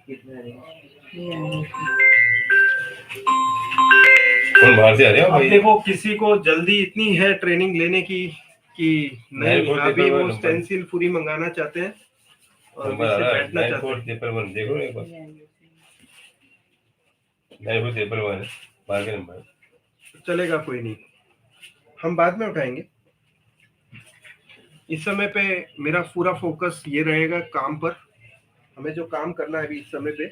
कितना है? कौन बाहर से आ रहे हो अब भाई? देखो किसी को जल्दी इतनी है ट्रेनिंग लेने की कि नहीं, अभी वो स्टेंसिल पूरी मंगाना चाहते हैं और मुझसे बैठना चाहते हैं। देखो एक बार 941 बाहर के नंबर चलेगा, कोई नहीं, हम बाद में उठाएंगे। इस समय पे मेरा पूरा फोकस ये रहेगा काम पर। हमें जो काम करना है अभी इस समय पे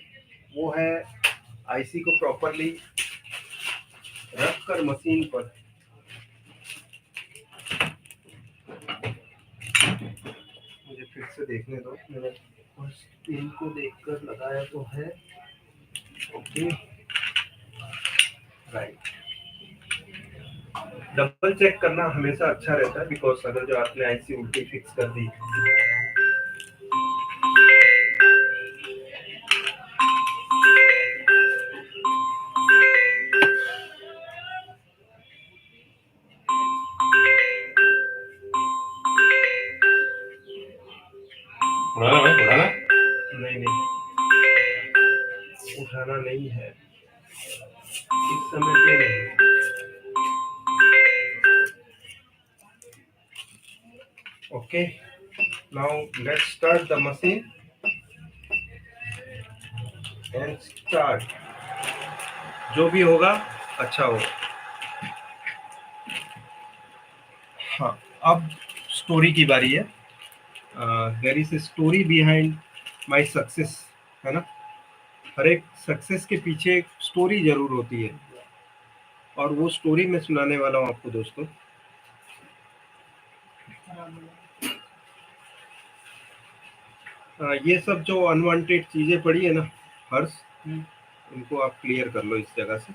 वो है आईसी को प्रॉपरली रख कर मशीन पर। मुझे फिर से देखने दो, मैंने स्क्रीन को देखकर लगाया तो है। Okay right. डबल चेक करना हमेशा अच्छा रहता है, बिकॉज अगर जो आपने आईसी उल्टी फिक्स कर दी उठाना नहीं उठाना नहीं है इस समय पे नहीं। Okay, now let's start the machine and start. जो भी होगा अच्छा होगा। हाँ, अब स्टोरी की बारी है। There is a story behind my success, है ना। हर एक सक्सेस के पीछे एक स्टोरी जरूर होती है, और वो स्टोरी मैं सुनाने वाला हूँ आपको दोस्तों। ये सब जो अनवांटेड चीजें पड़ी है ना हर्ष, उनको आप क्लियर कर लो इस जगह से।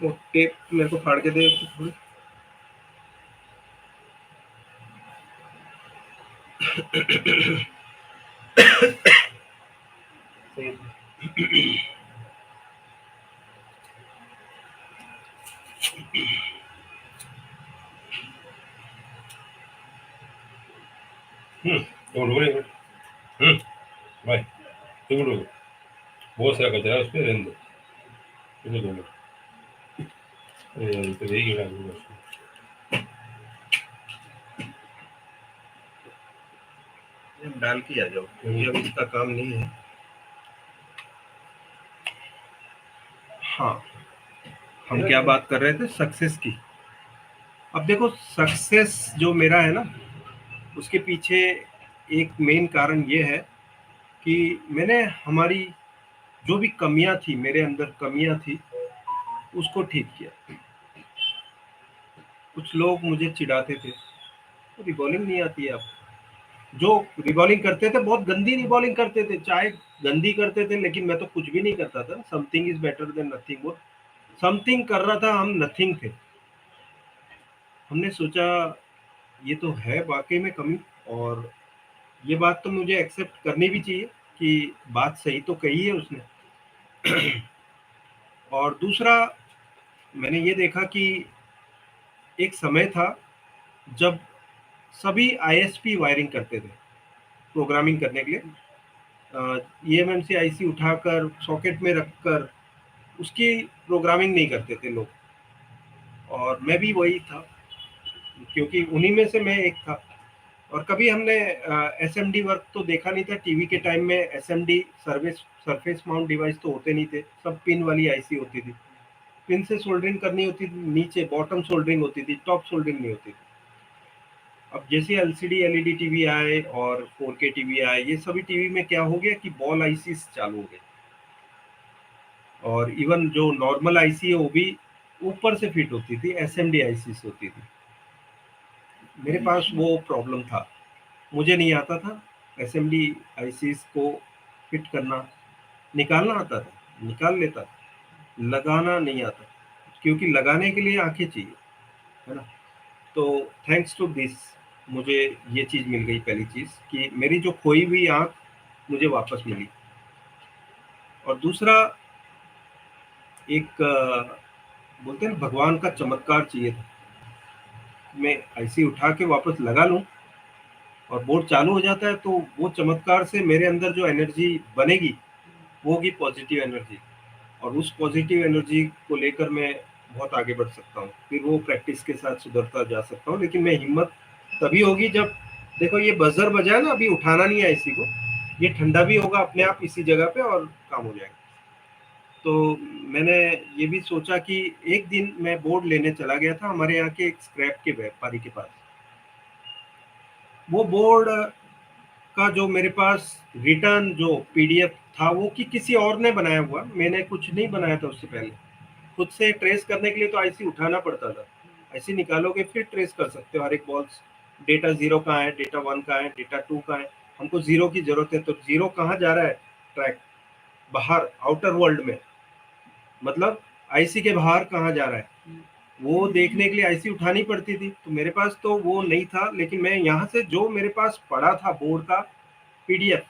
वो टेप मेरे को फाड़ के दे थोड़ी। तो रुको एक मिनट। भाई तुम रुको, बहुत सारा कचरा है उस पर, रहने दो। रुको 2 मिनट। अरे यार, ये तो यही गिरा दूंगा उसको। डाल के आ जाओ, क्योंकि अब इसका काम नहीं है। हाँ, हम क्या बात कर रहे थे, सक्सेस की। अब देखो, सक्सेस जो मेरा है ना, उसके पीछे एक मेन कारण ये है कि मैंने हमारी जो भी कमियां थी, मेरे अंदर कमियां थी, उसको ठीक किया। कुछ लोग मुझे चिढ़ाते थे, तो रिबॉलिंग नहीं आती है। अब जो रिबॉलिंग करते थे, बहुत गंदी रिबॉलिंग करते थे, चाहे गंदी करते थे, लेकिन मैं तो कुछ भी नहीं करता था। Something is better than nothing. वो समथिंग कर रहा था, हम नथिंग थे। हमने सोचा ये तो है वाकई में कमी, और ये बात तो मुझे एक्सेप्ट करनी भी चाहिए कि बात सही तो कही है उसने। और दूसरा, मैंने ये देखा कि एक समय था जब सभी आईएसपी वायरिंग करते थे प्रोग्रामिंग करने के लिए। ईएमएमसी आईसी उठाकर सॉकेट में रखकर उसकी प्रोग्रामिंग नहीं करते थे लोग, और मैं भी वही था, क्योंकि उन्हीं में से मैं एक था। और कभी हमने एसएमडी वर्क तो देखा नहीं था। टीवी के टाइम में SMD service surface mount device तो होते नहीं थे, सब पिन वाली आईसी होती थी। पिन से सोल्डरिंग करनी होती थी, नीचे बॉटम सोल्डरिंग होती थी, टॉप सोल्डरिंग नहीं होती थी। अब जैसे एलसीडी एलईडी टीवी आए और 4K टीवी आए, ये सभी टीवी में क्या हो गया कि बॉल आईसी चालू हो गए, और इवन जो नॉर्मल आईसी है वो भी ऊपर से फिट होती थी, एसएमडी आईसी होती थी। मेरे पास वो प्रॉब्लम था, मुझे नहीं आता था एसएमडी आईसीस को फिट करना। निकालना आता था, निकाल लेता था, लगाना नहीं आता, क्योंकि लगाने के लिए आंखें चाहिए, है ना। तो थैंक्स टू दिस मुझे ये चीज़ मिल गई, पहली चीज़ कि मेरी जो खोई हुई आंख मुझे वापस मिली। और दूसरा, एक बोलते हैं ना, भगवान का चमत्कार चाहिए था। मैं आईसी उठा के वापस लगा लूं और बोर्ड चालू हो जाता है, तो वो चमत्कार से मेरे अंदर जो एनर्जी बनेगी वो होगी पॉजिटिव एनर्जी, और उस पॉजिटिव एनर्जी को लेकर मैं बहुत आगे बढ़ सकता हूँ। फिर वो प्रैक्टिस के साथ सुधरता जा सकता हूँ। लेकिन मैं हिम्मत तभी होगी जब, देखो ये बजर बजाए ना, अभी उठाना नहीं है इसी को, ये ठंडा भी होगा अपने आप इसी जगह पे और काम हो जाएगा। तो मैंने ये भी सोचा कि एक दिन मैं बोर्ड लेने चला गया था हमारे यहाँ के एक स्क्रैप के व्यापारी के पास। वो बोर्ड का जो मेरे पास रिटर्न जो पीडीएफ था, वो कि किसी और ने बनाया हुआ, मैंने कुछ नहीं बनाया था उससे पहले। खुद से ट्रेस करने के लिए तो आईसी उठाना पड़ता था। आईसी निकालोगे फिर ट्रेस कर सकते हो हर एक बॉल्स, डेटा 0 कहाँ है, डेटा 1 कहाँ है, डेटा 2 कहाँ है। हमको 0 की जरूरत है, तो 0 कहाँ जा रहा है, ट्रैक बाहर आउटर वर्ल्ड में, मतलब आईसी के बाहर कहाँ जा रहा है, वो देखने के लिए आईसी उठानी पड़ती थी। तो मेरे पास तो वो नहीं था, लेकिन मैं यहाँ से जो मेरे पास पड़ा था बोर्ड का पीडीएफ,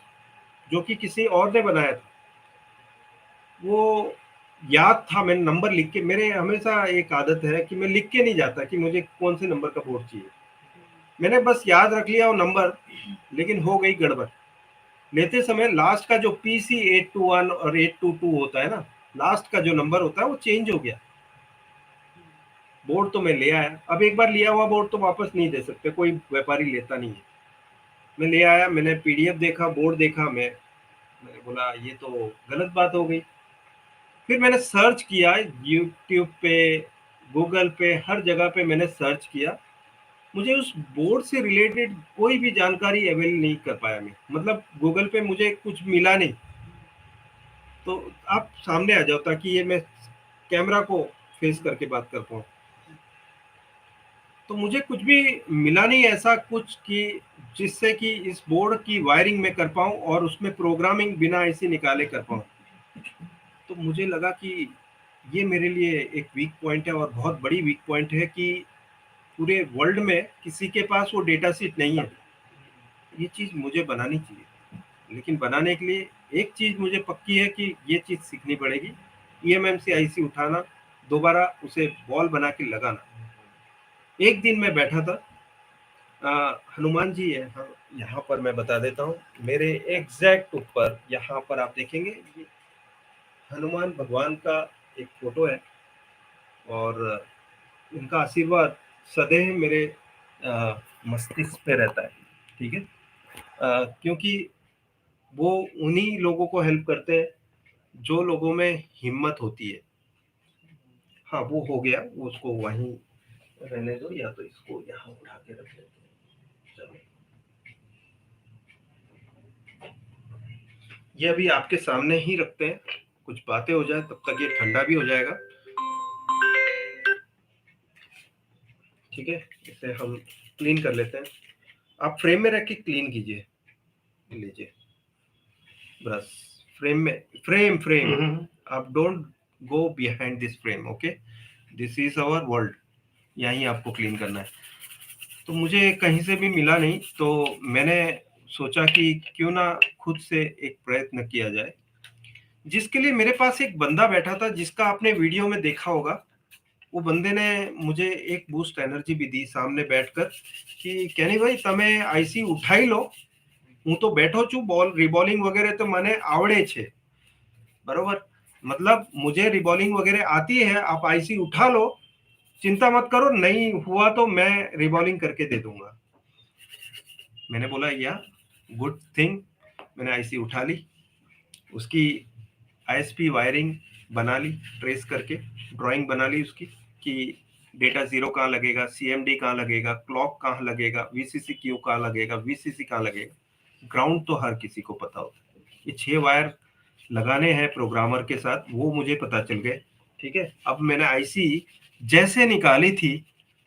जो कि किसी और ने बनाया था, वो याद था। मैंने नंबर लिख के, मेरे हमेशा एक आदत है कि मैं लिख के नहीं जाता कि मुझे कौन से नंबर का बोर्ड चाहिए। मैंने बस याद रख लिया वो नंबर, लेकिन हो गई गड़बड़। लेते समय लास्ट का जो PC 821 और 822 होता है ना, लास्ट का जो नंबर होता है वो चेंज हो गया। बोर्ड तो मैं ले आया, अब एक बार लिया हुआ बोर्ड तो वापस नहीं दे सकते, कोई व्यापारी लेता नहीं है। मैं ले आया, मैंने पीडीएफ देखा, बोर्ड देखा, मैंने बोला ये तो गलत बात हो गई। फिर मैंने सर्च किया यूट्यूब पे, गूगल पे, हर जगह पे मैंने सर्च किया। मुझे उस बोर्ड से रिलेटेड कोई भी जानकारी अवेल नहीं कर पाया मैं, मतलब गूगल पे मुझे कुछ मिला नहीं। तो आप सामने आ जाओ ताकि ये मैं कैमरा को फेस करके बात कर पाऊँ। तो मुझे कुछ भी मिला नहीं ऐसा कुछ कि जिससे कि इस बोर्ड की वायरिंग में कर पाऊँ और उसमें प्रोग्रामिंग बिना आईसी निकाले कर पाऊँ। तो मुझे लगा कि ये मेरे लिए एक वीक पॉइंट है, और बहुत बड़ी वीक पॉइंट है कि पूरे वर्ल्ड में किसी के पास वो डेटा शीट नहीं है। ये चीज़ मुझे बनानी चाहिए, लेकिन बनाने के लिए एक चीज मुझे पक्की है कि ये चीज सीखनी पड़ेगी, ईएमएमसी आईसी उठाना, दोबारा उसे बॉल बना के लगाना। एक दिन मैं बैठा था, हनुमान जी है, हाँ, यहाँ पर मैं बता देता हूँ, मेरे एग्जैक्ट ऊपर यहाँ पर आप देखेंगे ये हनुमान भगवान का एक फोटो है, और उनका आशीर्वाद सदैव मेरे मस्तिष्क पे रहता है, ठीक है। क्योंकि वो उन्हीं लोगों को हेल्प करते हैं जो लोगों में हिम्मत होती है। हाँ, वो हो गया, वो उसको वहीं रहने दो, या तो इसको यहाँ उठा के रख लेते हैं। चलो, ये अभी आपके सामने ही रखते हैं, कुछ बातें हो जाए तब तक ये ठंडा भी हो जाएगा, ठीक है। इसे हम क्लीन कर लेते हैं। आप फ्रेम में रख के क्लीन कीजिए, लीजिए ब्रश, फ्रेम में, फ्रेम आप don't go behind this frame, okay, this is our world, यहीं आपको क्लीन करना है। तो मुझे कहीं से भी मिला नहीं, तो मैंने सोचा कि क्यों ना खुद से एक प्रयत्न किया जाए, जिसके लिए मेरे पास एक बंदा बैठा था जिसका आपने वीडियो में देखा होगा। वो बंदे ने मुझे एक बूस्ट एनर्जी भी दी सामने बैठकर कि कैनी भाई તમે आईसी उठाई लो, હું તો બેઠો છું, બોલ રિબોલિંગ वगैरह तो મને आवड़े छे, बरोबर, मतलब मुझे रिबॉलिंग वगैरह आती है, आप आईसी उठा लो, चिंता मत करो, नहीं हुआ तो मैं रिबॉलिंग करके दे दूंगा। मैंने बोला या गुड थिंग, मैंने आईसी उठा ली, उसकी आईएसपी वायरिंग बना ली, ट्रेस करके ड्राइंग बना ली उसकी कि डेटा जीरो कहाँ लगेगा, सीएमडी कहाँ लगेगा, क्लॉक कहाँ लगेगा, वीसीसी क्यू कहाँ लगेगा, वीसीसी कहाँ लगेगा, ग्राउंड तो हर किसी को पता होता है। ये 6 वायर लगाने हैं प्रोग्रामर के साथ, वो मुझे पता चल गए, ठीक है। अब मैंने आईसी जैसे निकाली थी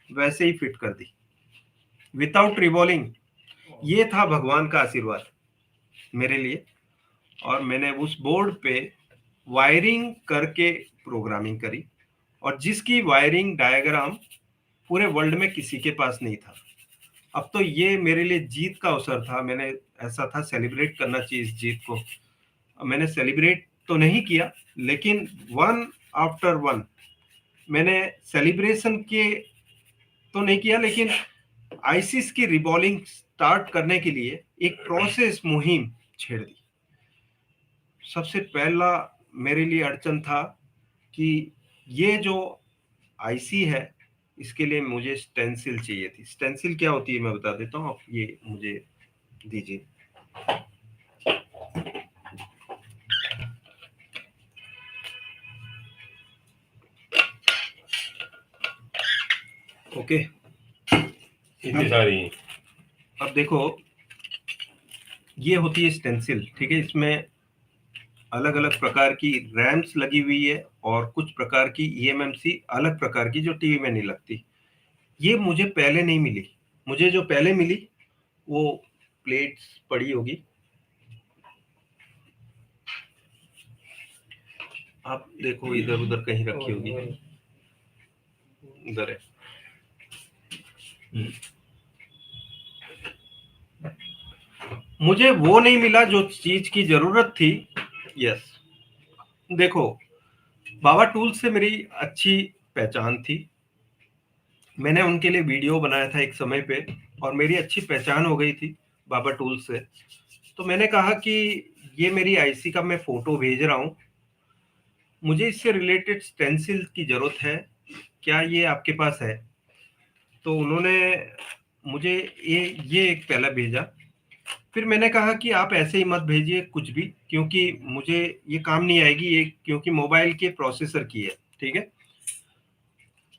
वैसे ही फिट कर दी, विदाउट रिवॉल्विंग। ये था भगवान का आशीर्वाद मेरे लिए, और मैंने उस बोर्ड पे वायरिंग करके प्रोग्रामिंग करी, और जिसकी वायरिंग डायग्राम पूरे वर्ल्ड में किसी के पास नहीं था। अब तो ये मेरे लिए जीत का अवसर था, मैंने ऐसा था सेलिब्रेट करना चाहिए इस जीत को। मैंने सेलिब्रेट तो नहीं किया, लेकिन वन आफ्टर वन मैंने सेलिब्रेशन के तो नहीं किया, लेकिन आईसिस की रिबॉलिंग स्टार्ट करने के लिए एक प्रोसेस मुहिम छेड़ दी। सबसे पहला मेरे लिए अड़चन था कि ये जो आईसी है, इसके लिए मुझे स्टेंसिल चाहिए थी। स्टेंसिल क्या होती है मैं बता देता हूँ, आप ये मुझे दीजिए। ओके, इतनी सारी, अब देखो, ये होती है स्टेंसिल, ठीक है। इसमें अलग अलग प्रकार की रैम्स लगी हुई है, और कुछ प्रकार की ईएमएमसी अलग प्रकार की जो टीवी में नहीं लगती। ये मुझे पहले नहीं मिली, मुझे जो पहले मिली वो प्लेट्स पड़ी होगी, आप देखो इधर उधर कहीं रखी होगी, इधर है। मुझे वो नहीं मिला जो चीज की जरूरत थी। यस, देखो, बाबा टूल्स से मेरी अच्छी पहचान थी, मैंने उनके लिए वीडियो बनाया था एक समय पे, और मेरी अच्छी पहचान हो गई थी बाबा टूल्स से। तो मैंने कहा कि ये मेरी आईसी का मैं फोटो भेज रहा हूँ, मुझे इससे रिलेटेड स्टेंसिल की जरूरत है, क्या ये आपके पास है? तो उन्होंने मुझे ये एक पहला भेजा। फिर मैंने कहा कि आप ऐसे ही मत भेजिए कुछ भी, क्योंकि मुझे ये काम नहीं आएगी, ये क्योंकि मोबाइल के प्रोसेसर की है, ठीक है।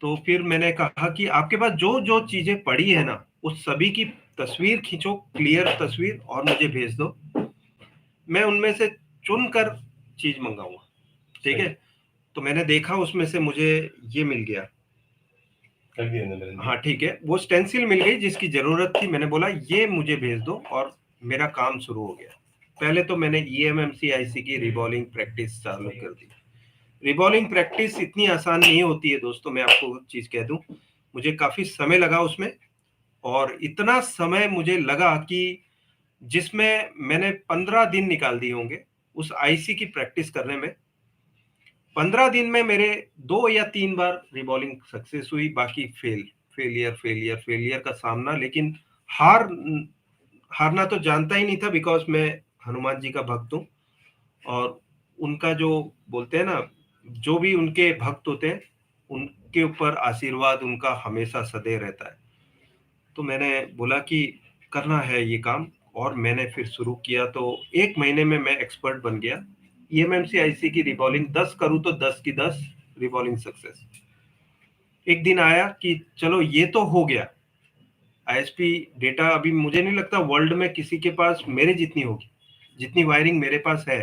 तो फिर मैंने कहा कि आपके पास जो जो चीजें पड़ी है ना, उस सभी की तस्वीर खींचो, क्लियर तस्वीर, और मुझे भेज दो, मैं उनमें से चुनकर चीज मंगाऊंगा, ठीक है। तो मैंने देखा, उसमें से मुझे ये मिल गया, हाँ ठीक है, वो स्टेंसिल मिल गई जिसकी जरूरत थी। मैंने बोला ये मुझे भेज दो, और मेरा काम शुरू हो गया। पहले तो मैंने ईएमएमसी आईसी की रिबॉलिंग प्रैक्टिस चालू कर दी। रिबॉलिंग प्रैक्टिस इतनी आसान नहीं होती है दोस्तों, मैं आपको चीज कह दूं, मुझे काफी समय लगा उसमें, और इतना समय मुझे लगा कि जिसमें मैंने 15 दिन निकाल दिए होंगे उस आईसी की प्रैक्टिस करने में 15 दिन में मेरे 2 या 3 बार रिबॉलिंग सक्सेस हुई, बाकी फेलियर का सामना। लेकिन हारना तो जानता ही नहीं था, बिकॉज मैं हनुमान जी का भक्त हूँ, और उनका जो बोलते हैं ना, जो भी उनके भक्त होते हैं उनके ऊपर आशीर्वाद उनका हमेशा सदैव रहता है। तो मैंने बोला कि करना है ये काम, और मैंने फिर शुरू किया। तो 1 महीने में मैं एक्सपर्ट बन गया। ईएमएमसी आईसी की रिबॉलिंग 10 करूँ तो 10 की 10 रिबॉलिंग सक्सेस। एक दिन आया कि चलो ये तो हो गया, आईएसपी डेटा अभी मुझे नहीं लगता वर्ल्ड में किसी के पास मेरे जितनी होगी, जितनी वायरिंग मेरे पास है।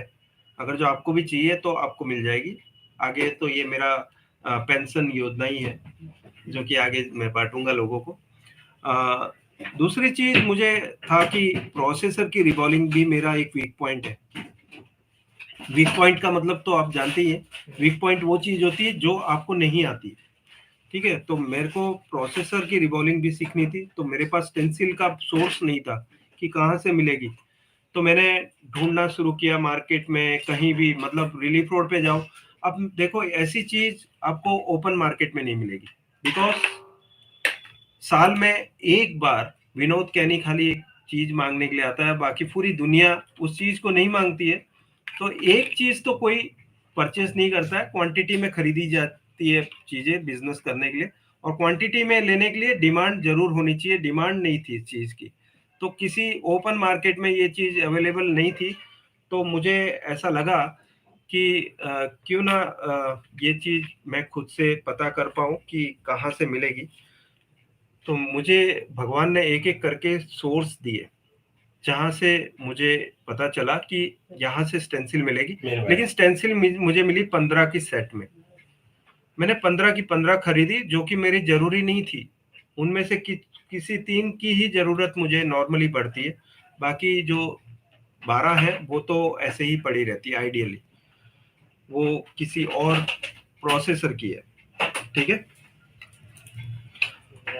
अगर जो आपको भी चाहिए तो आपको मिल जाएगी। आगे तो ये मेरा पेंशन योजना ही है, जो कि आगे मैं बांटूंगा लोगों को। दूसरी चीज मुझे था कि प्रोसेसर की रिबॉलिंग भी मेरा एक वीक पॉइंट है। वीक पॉइंट का मतलब तो आप जानते ही हैं, वीक पॉइंट वो चीज होती है जो आपको नहीं आती, ठीक है। तो मेरे को प्रोसेसर की रिबॉलिंग भी सीखनी थी, तो मेरे पास स्टेंसिल का सोर्स नहीं था कि कहाँ से मिलेगी। तो मैंने ढूंढना शुरू किया मार्केट में, कहीं भी, मतलब रिलीफ रोड पे जाओ। अब देखो ऐसी चीज आपको ओपन मार्केट में नहीं मिलेगी, बिकॉज साल में एक बार विनोद कैनी खाली एक चीज मांगने के लिए आता है, बाकी पूरी दुनिया उस चीज को नहीं मांगती है। तो एक चीज तो कोई परचेस नहीं करता है, क्वांटिटी में खरीदी जाती है चीजें बिजनेस करने के लिए, और क्वांटिटी में लेने के लिए डिमांड जरूर होनी चाहिए। डिमांड नहीं थी इस चीज की, तो किसी ओपन मार्केट में ये चीज अवेलेबल नहीं थी। तो मुझे ऐसा लगा कि क्यों ना ये चीज मैं खुद से पता कर पाऊं कि कहाँ से मिलेगी। तो मुझे भगवान ने एक एक करके सोर्स दिए, जहां से मुझे पता चला कि यहाँ से स्टेंसिल मिलेगी। लेकिन स्टेंसिल मुझे मिली 15 की सेट में। मैंने 15 की 15 खरीदी, जो कि मेरी जरूरी नहीं थी। उनमें से किसी 3 की ही जरूरत मुझे नॉर्मली पड़ती है, बाकी जो 12 है वो तो ऐसे ही पड़ी रहती है। आइडियली वो किसी और प्रोसेसर की है, ठीक है।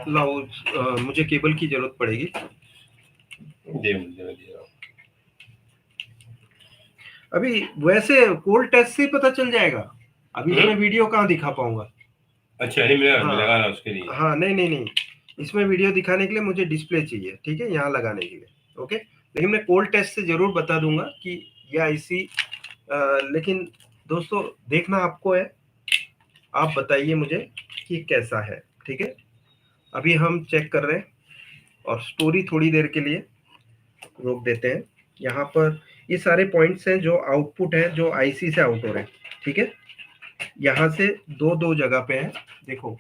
लाओ, मुझे केबल की जरूरत पड़ेगी। अभी वैसे कोल्ड टेस्ट से पता चल जाएगा, अभी तो मैं वीडियो कहाँ दिखा पाऊंगा। अच्छा, नहीं मेरा हाँ, लगाना उसके लिए। हाँ, नहीं, इसमें वीडियो दिखाने के लिए मुझे डिस्प्ले चाहिए, ठीक है, यहाँ लगाने के लिए। ओके, लेकिन मैं कोल्ड टेस्ट से जरूर बता दूंगा कि ये आईसी। लेकिन दोस्तों देखना आपको है, आप बताइए मुझे कि कैसा है, ठीक है। अभी हम चेक कर रहे हैं, और स्टोरी थोड़ी देर के लिए रोक देते हैं। यहाँ पर ये सारे पॉइंट्स हैं जो आउटपुट है, जो आईसी से आउट हो रहे हैं, ठीक है। यहाँ से दो दो जगह पे है, देखो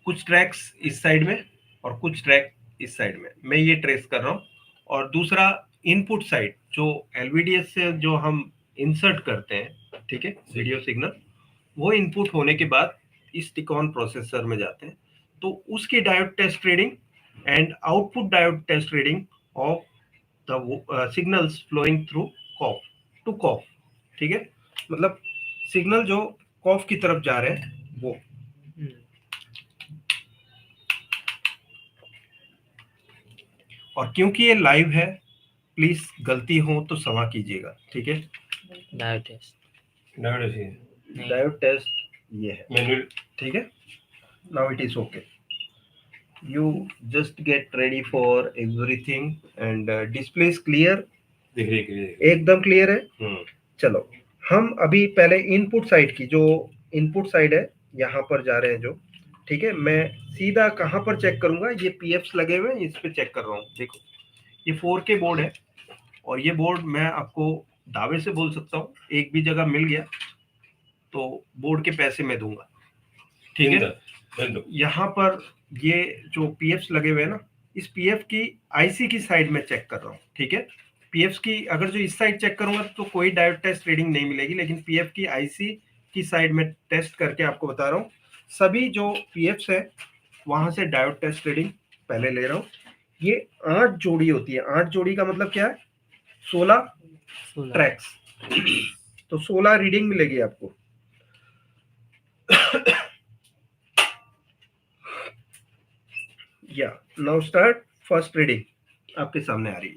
कुछ ट्रैक्स इस साइड में और कुछ ट्रैक इस साइड में, मैं ये ट्रेस कर रहा हूँ। और दूसरा इनपुट साइड जो एलवीडीएस से जो हम इंसर्ट करते हैं, ठीक है, वीडियो सिग्नल, वो इनपुट होने के बाद इस टिकॉन प्रोसेसर में जाते हैं। तो उसकी diode test reading and output diode test reading of the signals flowing through कॉफ टू कॉफ, ठीक है, मतलब सिग्नल जो कॉफ की तरफ जा रहे हैं वो। और क्योंकि ये लाइव है, प्लीज गलती हो तो क्षमा कीजिएगा, ठीक है। डायोड टेस्ट ये है, ठीक है। Now it is okay, you just get ready for everything, and display is clear, एकदम क्लियर है। चलो, हम अभी पहले इनपुट साइड की, जो इनपुट साइड है यहाँ पर जा रहे हैं जो, ठीक है। मैं सीधा कहाँ पर चेक करूंगा, ये पीएफ्स लगे हुए हैं, इस पे चेक कर रहा हूँ। देखो ये 4K बोर्ड है, और ये बोर्ड मैं आपको दावे से बोल सकता हूँ, एक भी जगह मिल गया तो बोर्ड के पैसे मैं दूंगा, ठीक है। यहाँ पर ये जो पीएफ्स लगे हुए हैं ना, इस पीएफ की आईसी की साइड में चेक कर रहा हूँ, ठीक है। पीएफ की अगर जो इस साइड चेक करूंगा तो कोई डायोड टेस्ट रीडिंग नहीं मिलेगी, लेकिन पीएफ की आईसी की साइड में टेस्ट करके आपको बता रहा हूँ। सभी जो पीएफ्स है वहां से डायोड टेस्ट रीडिंग पहले ले रहा हूँ। ये 8 जोड़ी होती है, 8 जोड़ी का मतलब क्या है, 16 ट्रैक्स, तो 16 रीडिंग मिलेगी आपको। या नाउ स्टार्ट, फर्स्ट रीडिंग आपके सामने आ रही है,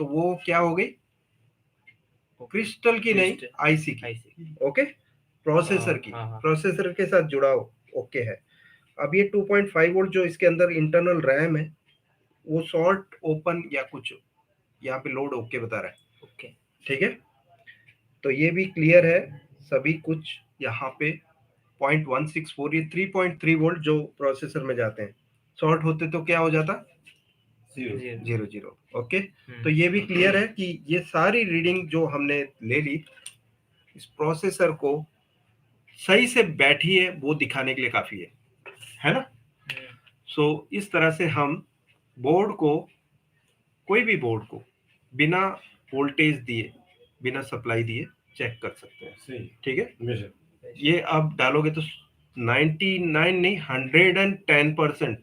तो वो क्या हो गई, क्रिस्टल की नहीं, आईसी की। आईसी ओके, प्रोसेसर की, हाँ, हाँ। प्रोसेसर के साथ जुड़ा हो, ओके है। अब ये 2.5 वोल्ट जो इसके अंदर इंटरनल रैम है, वो शॉर्ट ओपन या कुछ यहाँ पे लोड ओके बता रहा है, ओके ठीक है। तो ये भी क्लियर है, सभी कुछ यहाँ पे 0.164, ये 3.3 वोल्ट जो प्रोसेसर में जाते हैं, शॉर्ट होते तो क्या हो जाता, 0 0। ओके, तो ये भी क्लियर है कि ये सारी रीडिंग जो हमने ले ली इस प्रोसेसर को सही से बैठी है वो दिखाने के लिए काफी है ना। सो इस तरह से हम बोर्ड को, कोई भी बोर्ड को बिना वोल्टेज दिए, बिना सप्लाई दिए चेक कर सकते हैं, ठीक है। ये आप डालोगे तो 99 नहीं 110%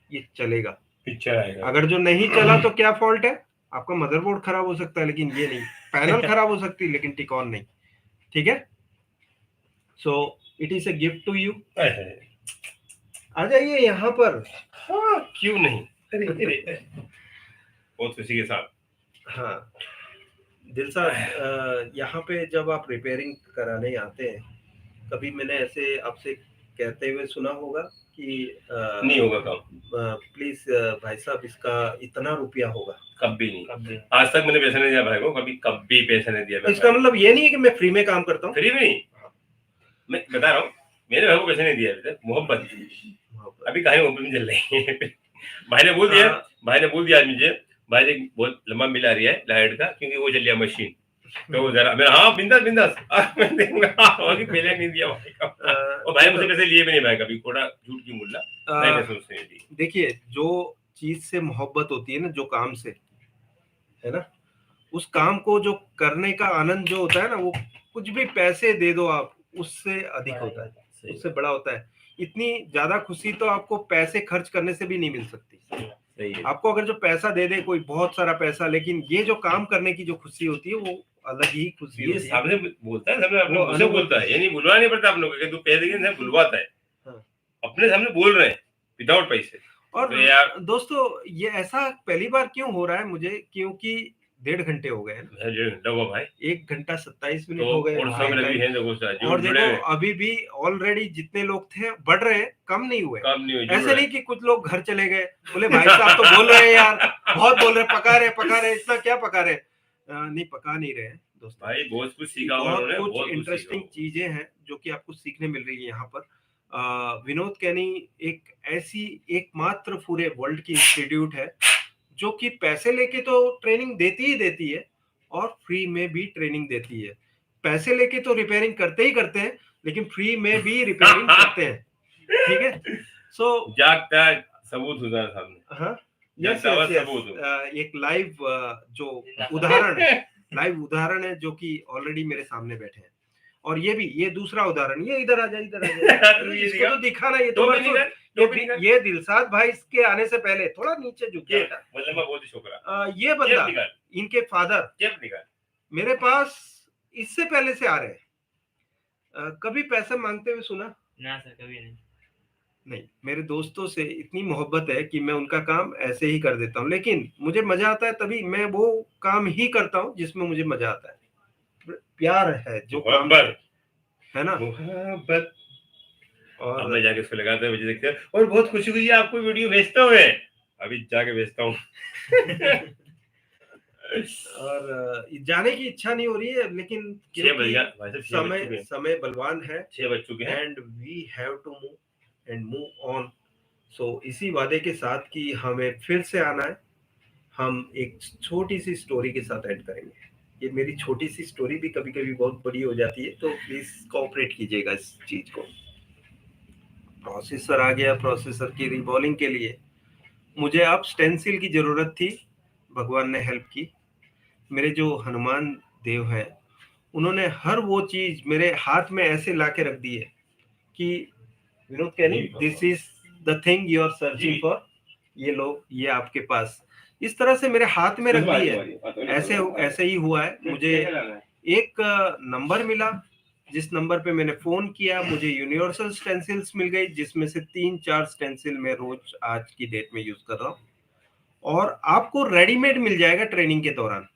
ये चलेगा, पिक्चर आएगा। अगर जो नहीं चला तो क्या फॉल्ट है, आपका मदरबोर्ड खराब हो सकता है लेकिन ये नहीं, पैनल खराब हो सकती है लेकिन टिकॉन नहीं, ठीक है। So it is a gift to you. आ जाइए यहाँ पर। हाँ, क्यों नहीं, अरे बहुत खुशी के साथ। हाँ दिलशाद, यहाँ पे जब आप रिपेयरिंग कराने आते हैं, कभी मैंने ऐसे आपसे कहते हुए सुना होगा कि नहीं होगा काम, प्लीज भाई साहब इसका इतना रुपया होगा, कभी नहीं। आज तक मैंने पैसा नहीं दिया भाई को, कभी पैसा नहीं दिया। इसका मतलब ये नहीं है कि मैं फ्री में काम करता हूँ, फ्री में नहीं, मैं बता रहा हूँ, मेरे भाई को पैसा नहीं दिया अभी तक, मोहब्बत अभी कहानी मोहब्बत में चल रही है। भाई ने बोल दिया आज मुझे, भाई एक बहुत लंबा बिल आ रही है लाइट का, क्योंकि वो चल गया मशीन, तो जरा मैं हाँ बिंदास मैं देखूंगा, पहले नहीं दिया भाई का। और भाई मुझसे पैसे लिए भी नहीं भाई कभी, थोड़ा झूठ की मुल्ला नहीं सोचते नहीं दी। देखिए जो चीज से मोहब्बत होती है ना, जो काम से है ना, उस काम को जो करने का आनंद जो होता है ना, वो कुछ भी पैसे दे दो आप, उससे अधिक होता है, उससे बड़ा होता है। इतनी ज्यादा खुशी तो आपको पैसे खर्च करने से भी नहीं मिल सकती। सही है। आपको अगर जो पैसा दे दे कोई बहुत सारा पैसा, लेकिन ये जो काम करने की जो खुशी होती है वो अलग ही खुशी ये होती है। सामने बोलता है, सामने अपने मुंह से बोलता है, ये नहीं बुलवाना नहीं पड़ता आप लोगों को, तू पैसे के साथ बुलवाता है, अपने सामने बोल रहे हैं विदाउट पैसे। और तो यार दोस्तों ये ऐसा पहली बार क्यों हो रहा है मुझे, क्योंकि 1.5 घंटे हो गए भाई, 1 घंटा 27 मिनट हो गए, और देखो अभी भी ऑलरेडी जितने लोग थे बढ़ रहे हैं, कम नहीं हुए। ऐसे नहीं कि कुछ लोग घर चले गए, बोले भाई साहब तो बोल रहे हैं यार, बहुत बोल रहे, पका रहे, इतना क्या पका रहे, नहीं पका नहीं रहे दोस्तों भाई, बहुत कुछ सीखा, बहुत कुछ इंटरेस्टिंग चीजें हैं जो कि आपको सीखने मिल रही है यहाँ पर। विनोद कैनी एक ऐसी एकमात्र पूरे वर्ल्ड की इंस्टीट्यूट है जो कि पैसे लेके तो ट्रेनिंग देती है और फ्री में भी ट्रेनिंग देती है। पैसे लेके तो रिपेयरिंग करते ही करते हैं, लेकिन फ्री में भी रिपेयरिंग करते हैं, ठीक है। सो जागता सबूत होता सामने। हाँ यस, एक लाइव जो उदाहरण है जो कि ऑलरेडी मेरे सामने बैठे हैं। और ये दूसरा उदाहरण, ये इधर आ जाए इसको तो दिखाना, ये तो ये दिलशाद भाई इसके आने से पहले थोड़ा नीचे झुक गया, ये बंदा इनके फादर मेरे पास इससे पहले से आ रहे हैं। कभी पैसा मांगते हुए सुना ना सर, कभी नहीं। मेरे दोस्तों से इतनी मोहब्बत है कि मैं उनका काम ऐसे ही कर देता हूँ, लेकिन मुझे मजा आता है तभी मैं वो काम ही करता हूँ जिसमें मुझे मजा आता है। प्यार है जो काम है ना, मोहब्बत। और अब मैं जाके इसको लगाते हैं, मुझे देखते हैं और बहुत खुशी हुई, आपको वीडियो भेजता हूँ, मैं अभी जाके भेजता हूँ। और जाने की इच्छा नहीं हो रही है, लेकिन समय बलवान है, 6 बज चुके हैं and we have to move on. So इसी वादे के साथ कि हमें फिर से आना है, हम एक छोटी सी स्टोरी के साथ ऐड करेंगे। ये मेरी छोटी सी स्टोरी भी कभी कभी बहुत बड़ी हो जाती है, तो प्लीज कोऑपरेट कीजिएगा इस चीज को। प्रोसेसर आ गया, प्रोसेसर की रिबॉलिंग के लिए मुझे अब स्टेंसिल की जरूरत थी, भगवान ने हेल्प की। मेरे जो हनुमान देव है उन्होंने हर वो चीज मेरे हाथ में ऐसे लाके रख दी है कि विनोद कैनी, this is the thing you are searching for, ये लो, ये आपके पास, इस तरह से मेरे हाथ में रख दी है। ऐसे ही हुआ है। मुझे एक नंबर मिला, जिस नंबर पे मैंने फोन किया, मुझे यूनिवर्सल स्टेंसिल्स मिल गई, जिसमें से 3-4 स्टेंसिल मैं रोज आज की डेट में यूज कर रहा हूँ। और आपको रेडीमेड मिल जाएगा ट्रेनिंग के दौरान।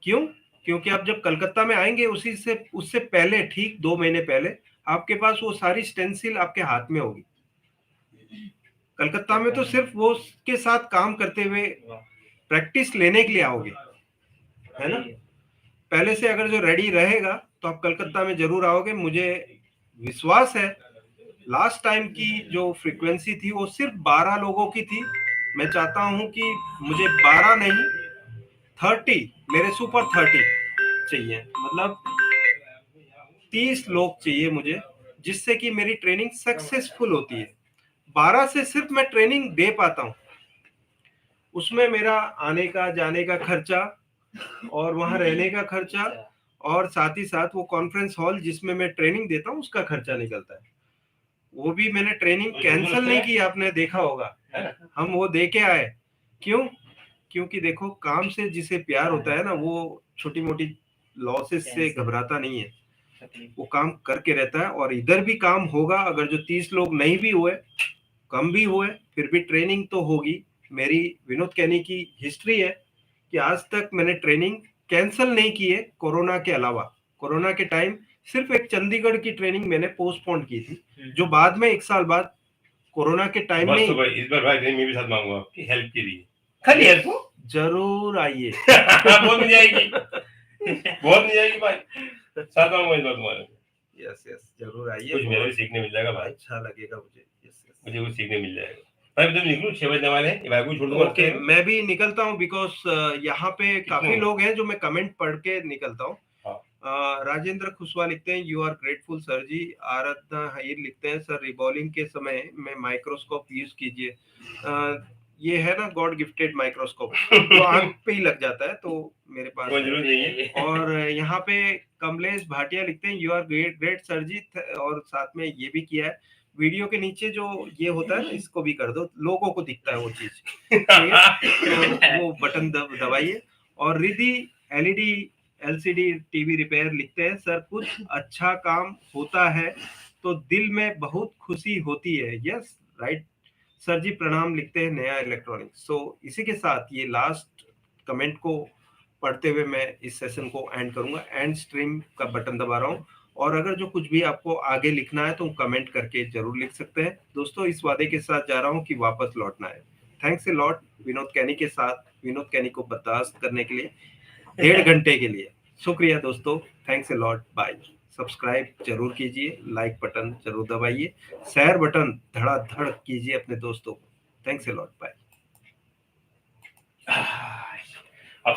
क्यों? क्योंकि आप जब कलकत्ता में आएंगे उससे पहले ठीक 2 महीने पहले आपके पास वो सारी स्टेंसिल आपके हाथ में होगी। कलकत्ता में तो सिर्फ वो के साथ काम करते हुए प्रैक्टिस लेने के लिए आओगे, है ना? पहले से अगर जो रेडी रहेगा तो आप कलकत्ता में जरूर आओगे। मुझे विश्वास है लास्ट टाइम की जो फ्रीक्वेंसी थी वो सिर्फ 12 लोगों की थी। मैं चाहता हूं कि मुझे 12 नहीं 30 मेरे सुपर 30 चाहिए, मतलब 30 लोग चाहिए मुझे, जिससे कि मेरी ट्रेनिंग सक्सेसफुल होती है। 12 से सिर्फ मैं ट्रेनिंग दे पाता हूं, उसमें मेरा आने का जाने का खर्चा और वहां रहने का खर्चा और साथ ही साथ वो कॉन्फ्रेंस हॉल जिसमें मैं ट्रेनिंग देता हूँ उसका खर्चा निकलता है। वो भी मैंने ट्रेनिंग कैंसिल नहीं की, आपने देखा होगा, हम वो दे के आए। क्यों? क्योंकि देखो काम से जिसे प्यार होता है ना वो छोटी मोटी लॉसेस से घबराता नहीं है, वो काम करके रहता है। और इधर भी काम होगा, अगर जो 30 लोग नहीं भी हुए, कम भी हुए, फिर भी ट्रेनिंग तो होगी। मेरी विनोद कैनी की हिस्ट्री है कि आज तक मैंने ट्रेनिंग कैंसिल नहीं की है, कोरोना के अलावा। कोरोना के टाइम सिर्फ एक चंडीगढ़ की ट्रेनिंग मैंने पोस्टपोन की थी, जो बाद में 1 साल बाद कोरोना के टाइम में। तो भाई इस बार भाई मैं भी साथ मांगूंगा आपकी हेल्प के लिए, खाली हेल्प हो जरूर आइए। बहुत नहीं जाएगी, बहुत नहीं जाएगी भाई, साथ मांगूंगा इस बार तुम्हारे। यस यस जरूर आइए, कुछ मेरे भी सीखने मिल जाएगा भाई, अच्छा लगेगा मुझे। यस यस मुझे कुछ सीखने मिल जाएगा भाई। तुम निकलो 6 बजने वाले हैं, भाई को छोड़ दूंगा। ओके, मैं भी निकलता हूँ बिकॉज यहाँ पे काफी कितने? लोग हैं जो मैं कमेंट पढ़ के निकलता हूँ। हाँ। राजेंद्र खुशवा लिखते हैं यू आर ग्रेटफुल सर जी। आराधना हईर लिखते हैं सर रिबॉलिंग के समय में माइक्रोस्कोप यूज कीजिए। ये है ना गॉड गिफ्टेड माइक्रोस्कोप, तो आंख पे ही लग जाता है, तो मेरे पास कोई जरूरत नहीं है। और यहाँ पे कमलेश भाटिया लिखते हैं you are great great sir ji, और साथ में ये भी किया है वीडियो के नीचे जो ये होता है ना इसको भी कर दो, लोगों को दिखता है वो चीज, तो वो बटन दबाइए। और Riddhi LED LCD TV repair लिखते हैं सर कुछ अच्छा काम होता है तो दिल में बहुत खुशी होती है। यस राइट सर जी, प्रणाम लिखते हैं नया इलेक्ट्रॉनिक्स। सो इसी के साथ ये लास्ट कमेंट को पढ़ते हुए मैं इस सेशन को एंड करूंगा। एंड स्ट्रीम का बटन दबा रहा हूँ, और अगर जो कुछ भी आपको आगे लिखना है तो कमेंट करके जरूर लिख सकते हैं। दोस्तों इस वादे के साथ जा रहा हूँ कि वापस लौटना है। थैंक्स ए लॉट विनोद कैनी के साथ, विनोद कैनी को बर्दाश्त करने के लिए 1.5 घंटे के लिए शुक्रिया दोस्तों। Thanks a lot, bye. Subscribe जरूर कीजिए, लाइक बटन जरूर दबाइए, शेयर बटन धड़ाधड़ कीजिए अपने दोस्तों को। Thanks a lot, bye. अब